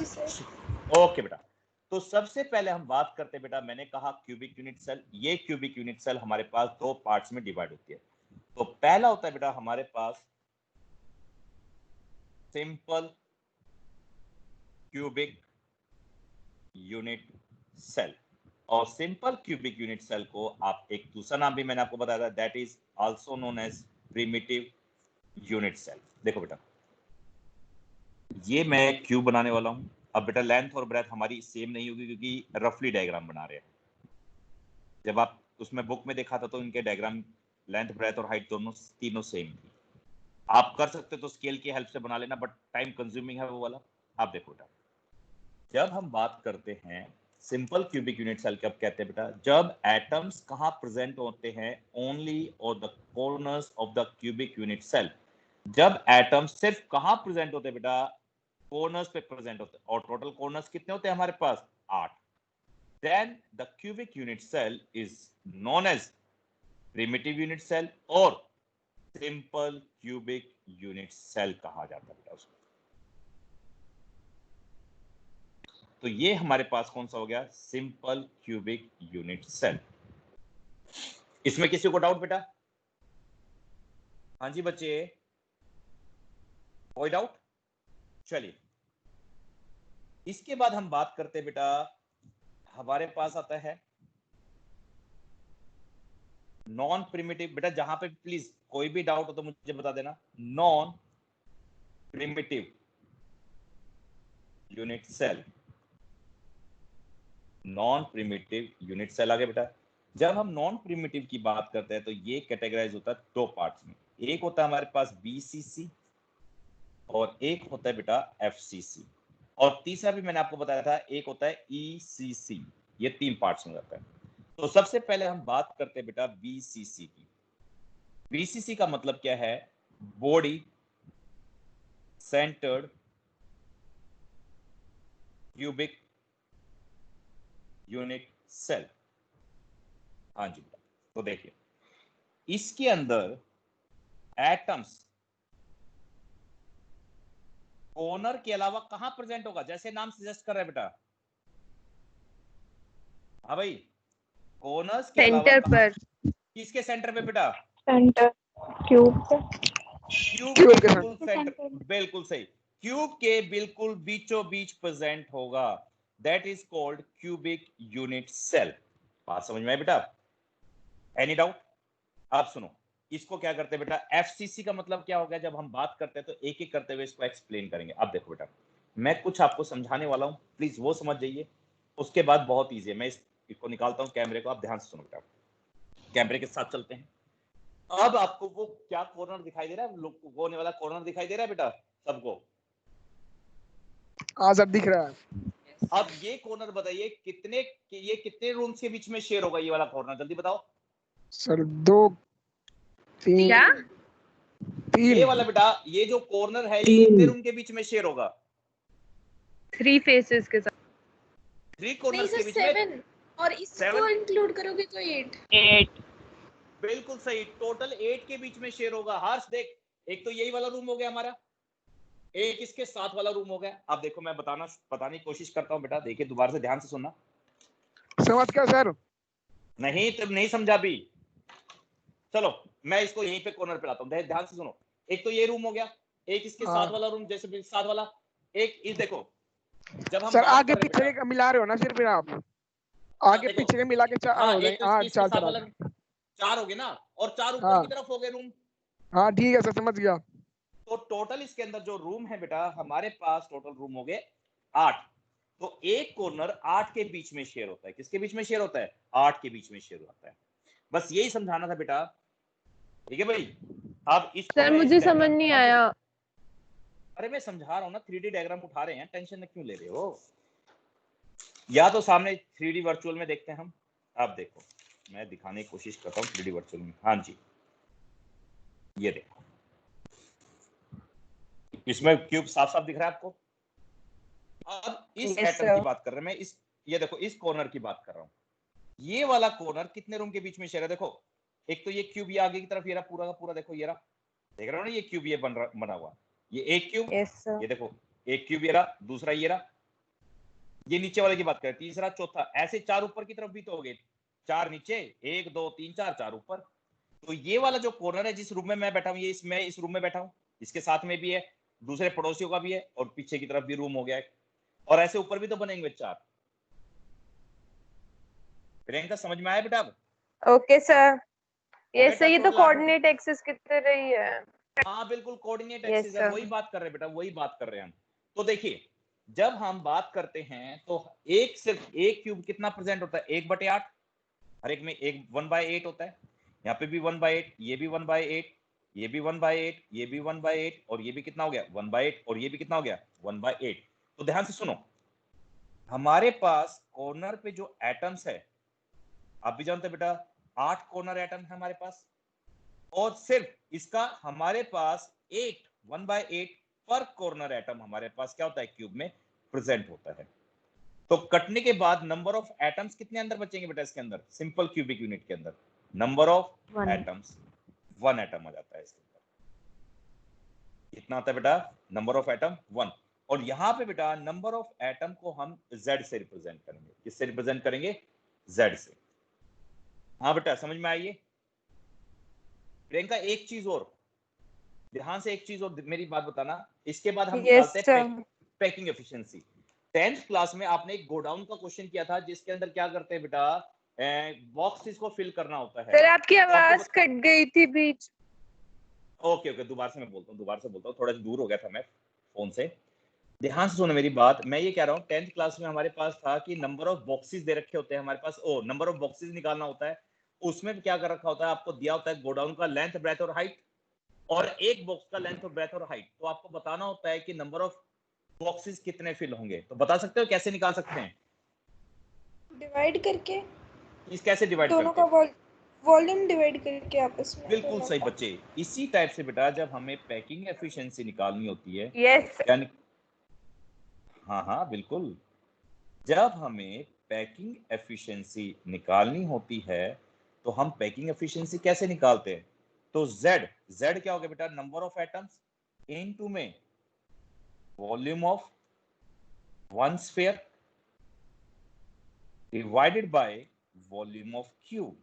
ओके बेटा, तो सबसे पहले हम बात करते हैं बेटा, मैंने कहा क्यूबिक यूनिट सेल, ये क्यूबिक यूनिट सेल हमारे पास दो पार्ट्स में डिवाइड होती है। तो पहला होता है बेटा हमारे पास सिंपल क्यूबिक यूनिट सेल, और सिंपल क्यूबिक यूनिट सेल को आप एक दूसरा नाम भी मैंने आपको बताया था, that is also known as primitive unit cell. देखो बेटा, ये मैं क्यूब बनाने वाला हूं, अब बेटा लेंथ और ब्रेथ हमारी सेम नहीं होगी क्योंकि रफली डायग्राम बना रहे हैं, जब आप उसमें बुक में देखा था तो इनके डायग्राम लेंथ ब्रेथ और हाइट दोनों तीनों सेम थी, आप कर सकते तो स्केल की हेल्प से बना लेना, बट टाइम कंज्यूमिंग है वो वाला। आप देखो बेटा, जब हम बात करते हैं सिंपल क्यूबिक यूनिट सेल कब कहते हैं बेटा, जब एटम्स कहां प्रेजेंट होते हैं, only on the corners of the cubic unit cell, जब एटम्स सिर्फ कहां प्रेजेंट होते हैं बेटा, कॉर्नर्स पे प्रेजेंट होते हैं, और टोटल कॉर्नर्स कितने होते हैं हमारे पास 8। then the cubic unit cell is known as primitive unit cell और simple cubic unit cell कहा जाता है बेटा उसको। तो ये हमारे पास कौन सा हो गया? Simple cubic unit cell. इसमें किसी को डाउट बेटा? हाँ जी बच्चे, कोई डाउट? चलिए, इसके बाद हम बात करते हैं बेटा, हमारे पास आता है नॉन प्रिमिटिव। बेटा जहां पे प्लीज कोई भी डाउट हो तो मुझे बता देना। Non primitive unit cell, non primitive unit cell. आगे बेटा, जब हम नॉन प्रिमिटिव की बात करते हैं तो ये कैटेगराइज होता है दो पार्ट्स में। एक होता है हमारे पास बीसीसी और एक होता है बेटा एफसीसी, और तीसरा भी मैंने आपको बताया था, एक होता है ईसीसी। ये तीन पार्ट्स में जाता है। तो सबसे पहले हम बात करते हैं बेटा बीसीसी की। बीसीसी का मतलब क्या है? Body centred cubic unit cell. हाँ जी बेटा, तो देखिए इसके अंदर एटम्स कॉर्नर के अलावा कहां प्रेजेंट होगा? जैसे नाम सजेस्ट कर रहा है बेटा। हाँ भाई, कॉर्नर्स के अलावा सेंटर पर। किसके सेंटर पे बेटा? सेंटर क्यूब पे। क्यूब क्यूब के के बिल्कुल सेंटर, बिल्कुल सही, क्यूब के बिल्कुल बीचों बीच प्रेजेंट होगा। That is called cubic unit cell. बात समझ में आई बेटा? Any doubt? आप सुनो, इसको क्या करते हैं बेटा? एफसीसी का मतलब क्या हो गया? जब हम बात करते हैं तो एक एक करते हुए इसको एक्सप्लेन करेंगे। अब देखो बेटा, मैं कुछ आपको समझाने वाला हूं, प्लीज वो समझ जाइए। उसके बाद बहुत ईजी है, मैं इसको निकालता हूं कैमरे को, आप ध्यान से सुनो बेटा। कैमरे के साथ चलते हैं। अब आपको वो क्या कॉर्नर दिखाई दे रहा है? वो होने वाला कॉर्नर दिखाई दे रहा है बेटा सबको? हाँ सर दिख रहा है। अब ये कॉर्नर बताइए ये कितने रूम्स के बीच में शेयर होगा? ये वाला कॉर्नर जल्दी बताओ सर 2 3 क्या? ये 3 वाला बेटा, ये जो कॉर्नर है ये 3 कितने रूम के बीच में शेयर होगा? 3 फेसेस के साथ। 3 नहीं कॉर्नर्स सर के बीच में 7, और इसको 7, इंक्लूड करोगे तो 8। बिल्कुल सही, टोटल 8 के बीच में शेयर होगा। हर्ष देख, एक तो यही वाला रूम हो गया हमारा, एक इसके साथ वाला रूम हो गया। अब देखो मैं बताने की कोशिश करता हूं बेटा, देखिए दोबारा से ध्यान से सुनना। समझ गया सर। नहीं तुम नहीं समझा भी, चलो मैं इसको यहीं पे कॉर्नर पे लाता हूं, ध्यान से सुनो। एक तो ये रूम हो गया, एक इसके हाँ। साथ वाला रूम, जैसे साथ वाला, एक इस देखो। जब हम सर बात आगे कर रहे पीछे हैं के मिला रहे हो ना सिर्फ आप? आगे देखो, पीछे के मिला के 4 हाँ हो एक जाएंगे। तो हाँ इसके 4 साथ 4 वाला 4 हो गए ना, और 4 ऊपर हाँ की तरफ हो गए रूम। हाँ ठीक है सर, समझ गया। तो टोटल इसके अंदर जो रूम है बेटा, हमारे पास टोटल रूम हो गए 8। तो एक कॉर्नर 8 के बीच में शेयर होता है। किसके बीच में शेयर होता है? 8 के बीच में शेयर होता है। बस यही समझाना था बेटा, ठीक है भाई? अब इसको सर मैं इस मुझे समझ डायग्राम नहीं ध्यान से, आया। अरे मैं समझा रहा हूं ना, 3D डायग्राम उठा रहे हैं, टेंशन क्यों ले रहे हो? या तो सामने 3D वर्चुअल में देखते हैं हम। अब देखो मैं दिखाने की कोशिश करता हूँ 3D वर्चुअल में। हाँ जी, ये देखो, इसमें क्यूब साफ साफ दिख रहा है आपको। अब इस Yes, एटम sir. की बात कर रहे हैं, मैं इस, ये देखो इस कॉर्नर की बात कर रहा हूँ। ये वाला कॉर्नर कितने रूम के बीच में शेयर है? देखो एक तो ये क्यूब ये आगे की तरफ, ये रहा पूरा का पूरा, देखो ये रहा, देख रहे हो ना ये क्यूब ये बना हुआ, ये एक क्यूब, Yes, sir. ये देखो एक क्यूब ये रहा, दूसरा ये रहा, ये नीचे वाले की बात करें, तीसरा चौथा, ऐसे 4 ऊपर की तरफ भी तो हो गए, 4 नीचे, 1 2 3 4, 4 ऊपर। तो ये वाला जो कॉर्नर है जिस रूम में मैं बैठा हूँ, ये मैं इस रूम में बैठा हूँ, इसके साथ में भी है, दूसरे पड़ोसियों का भी है, और पीछे की तरफ भी रूम हो गया है, और ऐसे ऊपर भी तो बनेंगे 4। प्रियंका समझ में आया बेटा? अब ओके सर। यस सर, ये तो टोटल 8। कोऑर्डिनेट एक्सिस की तरह ही है। हाँ बिल्कुल कोऑर्डिनेट Yes, एक्सिस है, sir. वही बात कर रहे हैं बेटा, वही बात कर रहे हैं हम। तो देखिए जब हम बात करते हैं तो एक सिर्फ एक क्यूब कितना प्रेजेंट होता है? 1/8, हर एक में एक 1/8 होता है। यहाँ पे भी 1/8, ये भी 1/8, ये भी 1/8, ये भी 1/8, और ये भी कितना हो गया? 1/8, और ये भी कितना हो गया? 1/8। तो ध्यान से सुनो, हमारे पास कॉर्नर पे जो एटम्स है, आप भी जानते हैं बेटा 8 कॉर्नर एटम है हमारे पास, और सिर्फ इसका हमारे पास 1/8 पर कॉर्नर एटम हमारे पास क्या होता है? क्यूब में प्रेजेंट होता है। तो कटने के बाद नंबर ऑफ एटम्स कितने अंदर बचेंगे बेटा इसके अंदर, सिंपल क्यूबिक यूनिट के अंदर नंबर ऑफ एटम्स 1 एटम आ जाता है इसके अंदर। कितना आता है बेटा, नंबर ऑफ एटम 1। और यहां पे बेटा नंबर ऑफ एटम को हम z से रिप्रेजेंट करेंगे। किससे रिप्रेजेंट करेंगे, z से। हाँ बेटा समझ में आई? प्रियंका एक चीज और ध्यान से, एक चीज और मेरी बात बताना, इसके बाद हम Yes, निकालते हैं पैकिंग एफिशिएंसी। 10th क्लास में आपने एक गोडाउन का क्वेश्चन किया था जिसके अंदर क्या करते हैं बेटा, बॉक्सेस को फिल करना होता है। सर आपकी आवाज कट गई थी बीच। ओके ओके, दोबारा से मैं बोलता हूँ, दोबारा से बोलता हूँ, थोड़ा सा दूर हो गया था मैं फोन से। ध्यान से सुनो मेरी बात, मैं ये कह रहा हूँ 10th क्लास में हमारे पास था कि नंबर ऑफ बॉक्सेस दे रखे होते हैं हमारे पास, ओ नंबर ऑफ बॉक्सेस निकालना होता है। उसमें क्या कर रखा होता है, आपको दिया होता है गोडाउन का लेंथ, ब्रेथ और हाइट, और एक बॉक्स का लेंथ और ब्रेथ और हाइट। तो आपको बताना होता है कि नंबर ऑफ बॉक्सेस कितने फिल होंगे। तो बता सकते हो कैसे निकाल सकते हैं? डिवाइड करके, इस कैसे डिवाइड दोनों करके? का वॉल्यूम डिवाइड करके आपस में। बिल्कुल सही बच्चे, इसी टाइप से बेटा जब हमें पैकिंग एफिशिएंसी निकालनी होती है, यस यानी हाँ हाँ बिल्कुल, जब हमें पैकिंग एफिशिएंसी निकालनी होती है तो हम पैकिंग एफिशिएंसी कैसे निकालते हैं? तो z क्या हो गया बेटा, नंबर ऑफ एटम्स इनटू में volume of one sphere divided by volume of cube.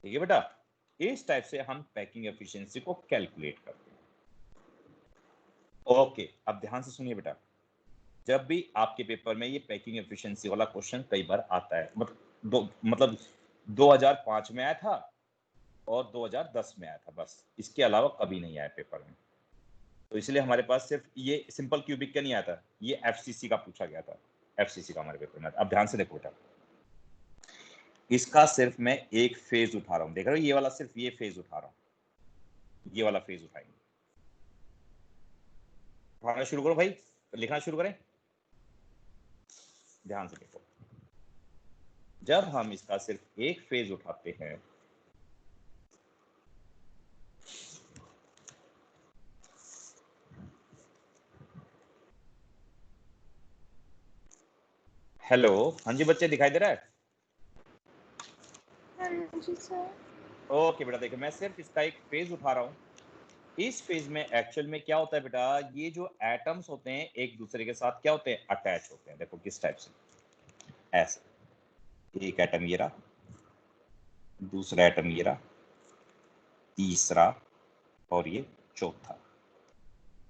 ठीक है बेटा, इस टाइप से हम पैकिंग एफिशिएंसी को कैलकुलेट करते हैं। ओके, अब ध्यान से सुनिए बेटा, जब भी आपके पेपर में ये पैकिंग एफिशिएंसी वाला क्वेश्चन कई बार आता है, मतलब 2005 में आया था और 2010 में आया था, बस इसके अलावा कभी नहीं आया पेपर में। तो इसलिए हमारे पास सिर्फ ये सिंपल क्यूबिक का नहीं आया था, ये एफसीसी का पूछा गया था, एफसीसी का हमारे पेपर में। अब ध्यान से देखो बेटा, इसका सिर्फ मैं एक फेज उठा रहा हूं, देख रहे हो ये वाला, सिर्फ ये फेज उठा रहा हूं, ये वाला फेज उठाएंगे। उठाना शुरू करो भाई, लिखना शुरू करें। ध्यान से देखो, जब हम इसका सिर्फ एक फेज उठाते हैं हेलो, हाँ जी बच्चे दिखाई दे रहा है? हाँ जी सर। ओके बेटा, देखो मैं सिर्फ इसका एक फेज उठा रहा हूँ। इस फेज में एक्चुअल में क्या होता है बेटा, ये जो एटम्स होते हैं एक दूसरे के साथ क्या होते हैं, अटैच होते हैं। देखो किस टाइप से, ऐसे, एक एटम ये रहा, दूसरा एटम ये रहा, तीसरा और ये चौथा।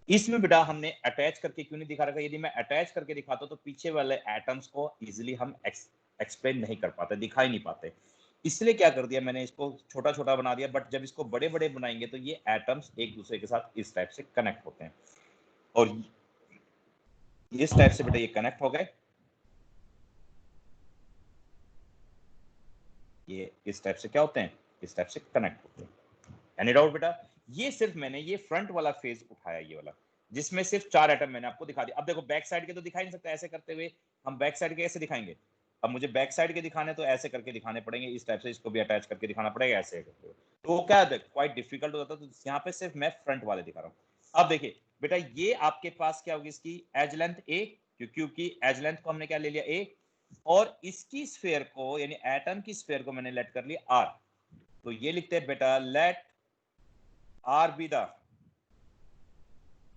इसमें बेटा हमने अटैच करके क्यों नहीं दिखा रखा? यदि मैं अटैच करके दिखाता तो पीछे वाले एटम्स को इजीली हम एक्सप्लेन नहीं कर पाते, दिखा ही नहीं पाते। इसलिए क्या कर दिया मैंने, इसको छोटा छोटा बना दिया, बट जब इसको बड़े बड़े बनाएंगे तो ये एटम्स एक दूसरे के साथ इस टाइप से कनेक्ट होते हैं, और इस टाइप से बेटा ये कनेक्ट हो गए, ये इस टाइप से क्या होते हैं, इस टाइप से कनेक्ट होते हैं। एनी डाउट बेटा? ये सिर्फ मैंने ये फ्रंट वाला फेज उठाया, ये वाला जिसमें सिर्फ 4 एटम मैंने आपको दिखा दिया। अब देखो बैक साइड के तो दिखा ही नहीं सकता ऐसे करते हुए, हम बैक साइड के कैसे दिखाएंगे? अब मुझे बैक साइड के दिखाने तो ऐसे करके दिखाने पड़ेंगे, इस टाइप से इसको भी अटैच करके दिखाना पड़ेगा ऐसे करते हुए, तो वो क्या है क्वाइट डिफिकल्ट हो जाता है। तो यहाँ पे सिर्फ मैं फ्रंट वाले दिखा रहा हूँ। अब देखिए बेटा, ये आपके पास क्या होगी, इसकी एज लेंथ ए, क्योंकि एज लेंथ को हमने क्या ले लिया ए, और इसकी स्फीयर को यानी एटम की स्फीयर को मैंने लेट कर लिया आर। तो ये लिखते हैं बेटा, let R be the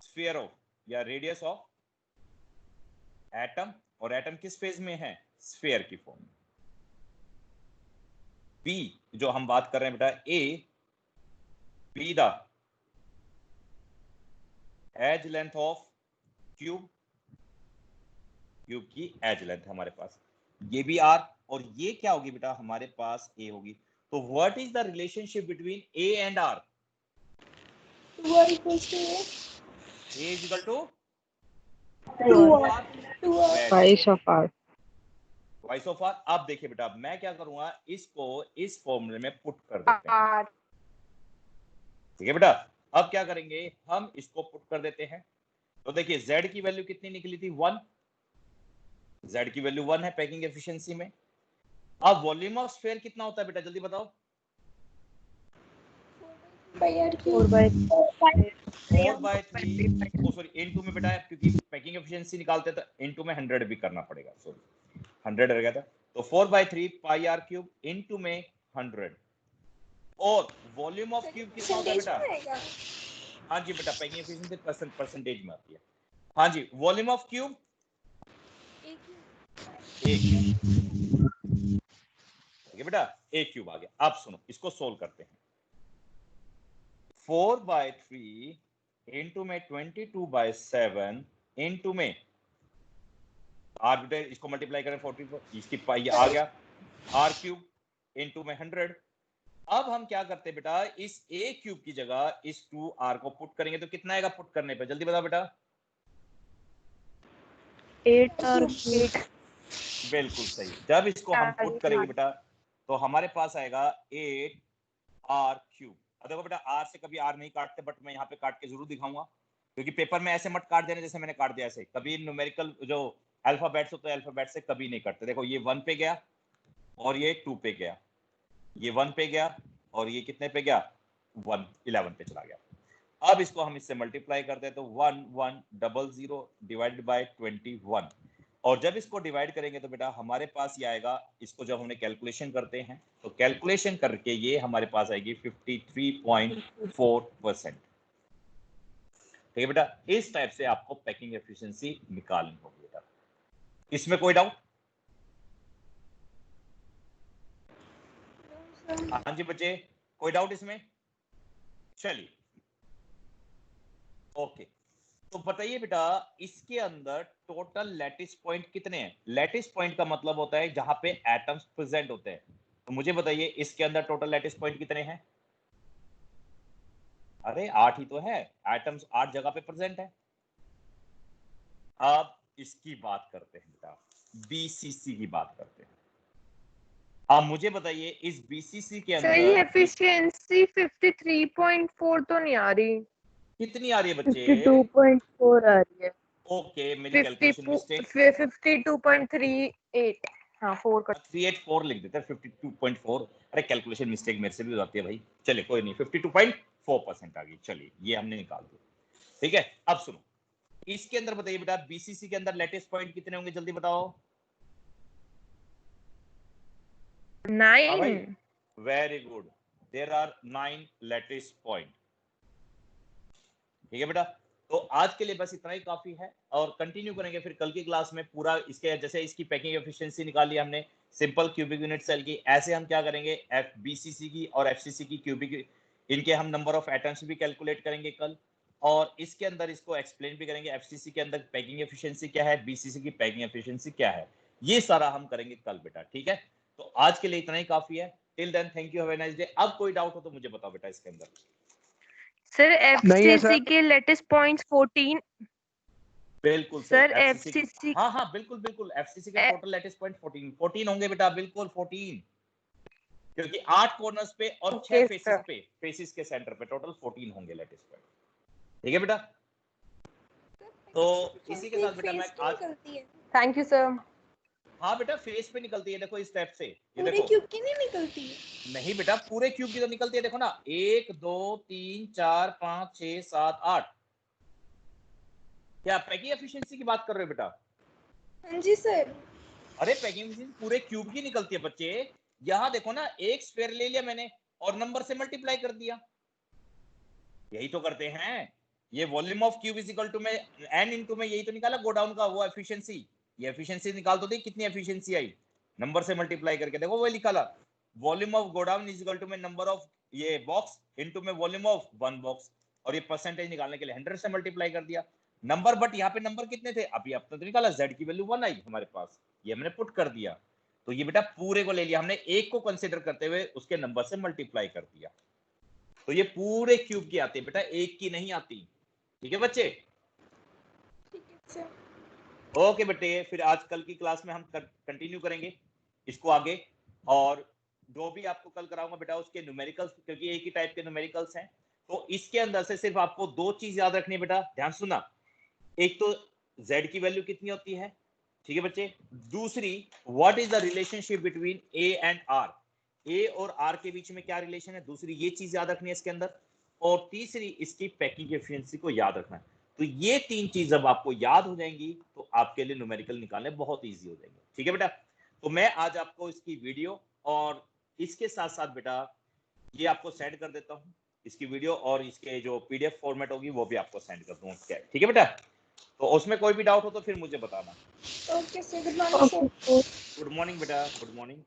sphere of या रेडियस ऑफ एटम, और एटम किस फेज में है, स्फीयर की फॉर्म में। बी जो हम बात कर रहे हैं बेटा, A be the edge length of cube, cube की एज लेंथ हमारे पास, ये भी आर, और ये क्या होगी बेटा हमारे पास ए होगी। तो what is the relationship between A and R? Y equals to A. A is equal to 2R. Twice of R. Twice of R। अब देखिए बेटा, मैं क्या करूंगा, इसको इस फॉर्मूले में पुट कर देते हैं, आर ठीक है बेटा? अब क्या करेंगे, हम इसको पुट कर देते हैं। तो देखिए Z की वैल्यू कितनी निकली थी, 1। Z की वैल्यू 1 है पैकिंग एफिशिएंसी में। अब वॉल्यूम ऑफ स्फीयर कितना होता है बेटा, जल्दी बताओ? 4/r cube. 4 by 4/3 sorry into में बेटा, क्योंकि पैकिंग एफिशिएंसी निकालते तो इनटू में 100 भी करना पड़ेगा, सॉरी 100 रह गया था, तो 4/3 पाई r क्यूब इनटू में 100। और वॉल्यूम ऑफ क्यूब कितना होता है बेटा? हाँ जी बेटा, पैकिंग एफिशिएंसी परसेंटेज में आती है। हाँ जी, वॉल्यूम ऑफ क्यूब एक, ठीक है बेटा, एक क्यूब आ गया। अब सुनो, इसको सोल्व करते हैं। 4/3 इनटू में 22/7 इनटू में r बेटा, इसको मल्टीप्लाई करें 44, इसकी पाई आ गया r क्यूब इनटू में 100। अब हम क्या करते हैं बेटा, इस a क्यूब की जगह इस 2r को पुट करेंगे तो कितना आएगा पुट करने पे, जल्दी बताओ बेटा। 8r3। बिल्कुल सही। जब इसको हम पुट करेंगे बेटा तो हमारे पास आएगा 8r3। अब देखो बेटा, r से कभी r नहीं काटते, बट मैं यहाँ पे काट के जरूर दिखाऊंगा, क्योंकि पेपर में ऐसे मत काट देना जैसे मैंने काट दिया ऐसे। कभी न्यूमेरिकल जो अल्फाबेट्स होते हैं अल्फाबेट से कभी नहीं काटते। देखो ये 1 पे गया और ये 2 पे गया, ये 1 पे गया और ये कितने पे गया, 11 पे चला गया। अब इसको हम इससे मल्टीप्लाई करते हैं तो 1100 डिवाइडेड बाय 21, और जब इसको डिवाइड करेंगे तो बेटा हमारे पास ये आएगा, इसको जब हमने कैलकुलेशन करते हैं तो कैलकुलेशन करके ये हमारे पास आएगी 53.4%। ठीक है बेटा, इस टाइप से आपको पैकिंग एफिशिएंसी निकालनी होगी बेटा। इसमें कोई डाउट? हाँ जी बच्चे, कोई डाउट इसमें? चलिए ओके, तो बताइए बेटा, इसके अंदर टोटल लैटिस पॉइंट कितने हैं? लैटिस पॉइंट का मतलब होता है जहां पे एटम्स प्रेजेंट होते हैं। तो मुझे बताइए इसके अंदर टोटल लैटिस पॉइंट कितने हैं? अरे 8 ही तो है, एटम्स 8 जगह पे प्रेजेंट है। अब इसकी बात करते हैं बेटा, बीसीसी की बात करते हैं। आप मुझे बताइए इस बीसीसी के अंदर सही एफिशिएंसी 53.4 तो नहीं आ रही, कितनी आ रही है बच्चे? 52.4 आ रही है। ओके, मेरी कैलकुलेशन मिस्टेक। 52.38। हाँ 4 का 384 लिख देते हैं, 52.4। अरे कैलकुलेशन मिस्टेक मेरे से भी हो जाती है भाई। चलिए कोई नहीं, 52.4% आ गई। चलिए ये हमने निकाल दिया, ठीक है। अब सुनो, इसके अंदर बताइए बेटा, बीसीसी के अंदर लेटेस्ट पॉइंट कितने होंगे, जल्दी बताओ। 9। Very good, there are 9 latest point. ठीक है बेटा, तो आज के लिए बस इतना ही काफी है, और कंटिन्यू करेंगे फिर कल की क्लास में पूरा इसके, जैसे इसकी पैकिंग एफिशिएंसी निकाल लिया हमने सिंपल क्यूबिक यूनिट सेल की, ऐसे हम क्या करेंगे बीसीसी की और एफसीसी की क्यूबिक, इनके हम नंबर ऑफ एटम्स भी कैलकुलेट करेंगे कल, और इसके अंदर इसको एक्सप्लेन भी करेंगे एफसीसी के अंदर पैकिंग एफिशिएंसी क्या है, बीसीसी की पैकिंग एफिशिएंसी क्या है, ये सारा हम करेंगे कल बेटा। ठीक है, तो आज के लिए इतना ही काफी है। Till then thank you, have a nice day. अब कोई डाउट हो तो मुझे बताओ बेटा इसके अंदर। सर नहीं है एफसीसी सर। के लेटेस्ट पॉइंट्स 14। बिल्कुल सर सही, एफसीसी हाँ हाँ बिल्कुल बिल्कुल, एफसीसी के टोटल लेटेस्ट पॉइंट 14 होंगे बेटा, बिल्कुल 14, क्योंकि 8 कॉर्नर्स पे और 6 फेसेस पे, फेसेस के सेंटर पे टोटल 14 होंगे लेटेस्ट पॉइंट। ठीक है बेटा, तो इसी के साथ बेटा मैं आज, थैंक यू सर। हाँ बेटा फेस पे निकलती है, देखो इस स्टेप से, ये पूरे देखो। क्यूब की नहीं निकलती है? नहीं बेटा, पूरे क्यूब की तो निकलती है, देखो ना, 1 2 3 4 5 6 7 8। क्या पैकिंग एफिशिएंसी की बात कर रहे हो बेटा? हाँ जी सर। अरे पैकिंग एफिशिएंसी पूरे क्यूब की निकलती है बच्चे। यहां देखो ना, एक स्क्वायर ले लिया मैंने और नंबर से मल्टीप्लाई कर दिया, यही तो करते हैं। ये volume of cube is equal to में एन इनटू में, यही तो निकाला गोडाउन का वो एफिशिएंसी। ये एफिशिएंसी निकाल तो दी, कितनी एफिशिएंसी आई, नंबर से मल्टीप्लाई करके देखो, वो लिखा volume of godown is equal to में नंबर ऑफ ये बॉक्स इनटू में वॉल्यूम ऑफ 1 बॉक्स, और ये परसेंटेज निकालने के लिए 100 से मल्टीप्लाई कर दिया नंबर। बट यहाँ पे नंबर कितने थे, अभी आपने तो निकाला, z की वैल्यू 1 आई हमारे पास, ये हमने पुट कर दिया। तो ये बेटा पूरे को ले लिया हमने, एक को कंसिडर करते हुए उसके नंबर से मल्टीप्लाई कर दिया, तो ये पूरे क्यूब की आती है बेटा, एक की नहीं आती। ठीक है बच्चे? ठीक है सर। ओके बेटे, फिर आज कल की क्लास में हम कंटिन्यू करेंगे इसको आगे, और जो भी आपको कल कराऊंगा बेटा उसके न्यूमेरिकल्स, क्योंकि एक ही टाइप के न्यूमेरिकल्स हैं, तो इसके अंदर से सिर्फ आपको 2 चीज याद रखनी है बेटा, ध्यान सुना। एक तो z की वैल्यू कितनी होती है, ठीक है बच्चे। दूसरी, what is the relationship between a and r, a और r के बीच में क्या रिलेशन है, दूसरी ये चीज याद रखनी है इसके अंदर। और तीसरी इसकी पैकिंग एफिशिएंसी को याद रखना है। तो ये 3 चीज जब आपको याद हो जाएंगी तो आपके लिए न्यूमेरिकल निकालने बहुत इजी हो जाएंगे। ठीक है बेटा, तो मैं आज आपको इसकी वीडियो और इसके साथ साथ बेटा ये आपको सेंड कर देता हूँ, इसकी वीडियो और इसके जो पीडीएफ फॉर्मेट होगी वो भी आपको सेंड कर दूंगा। ठीक है बेटा, तो उसमें कोई भी डाउट हो तो फिर मुझे बताना। Okay sir, good morning sir. Good morning बेटा, गुड मॉर्निंग।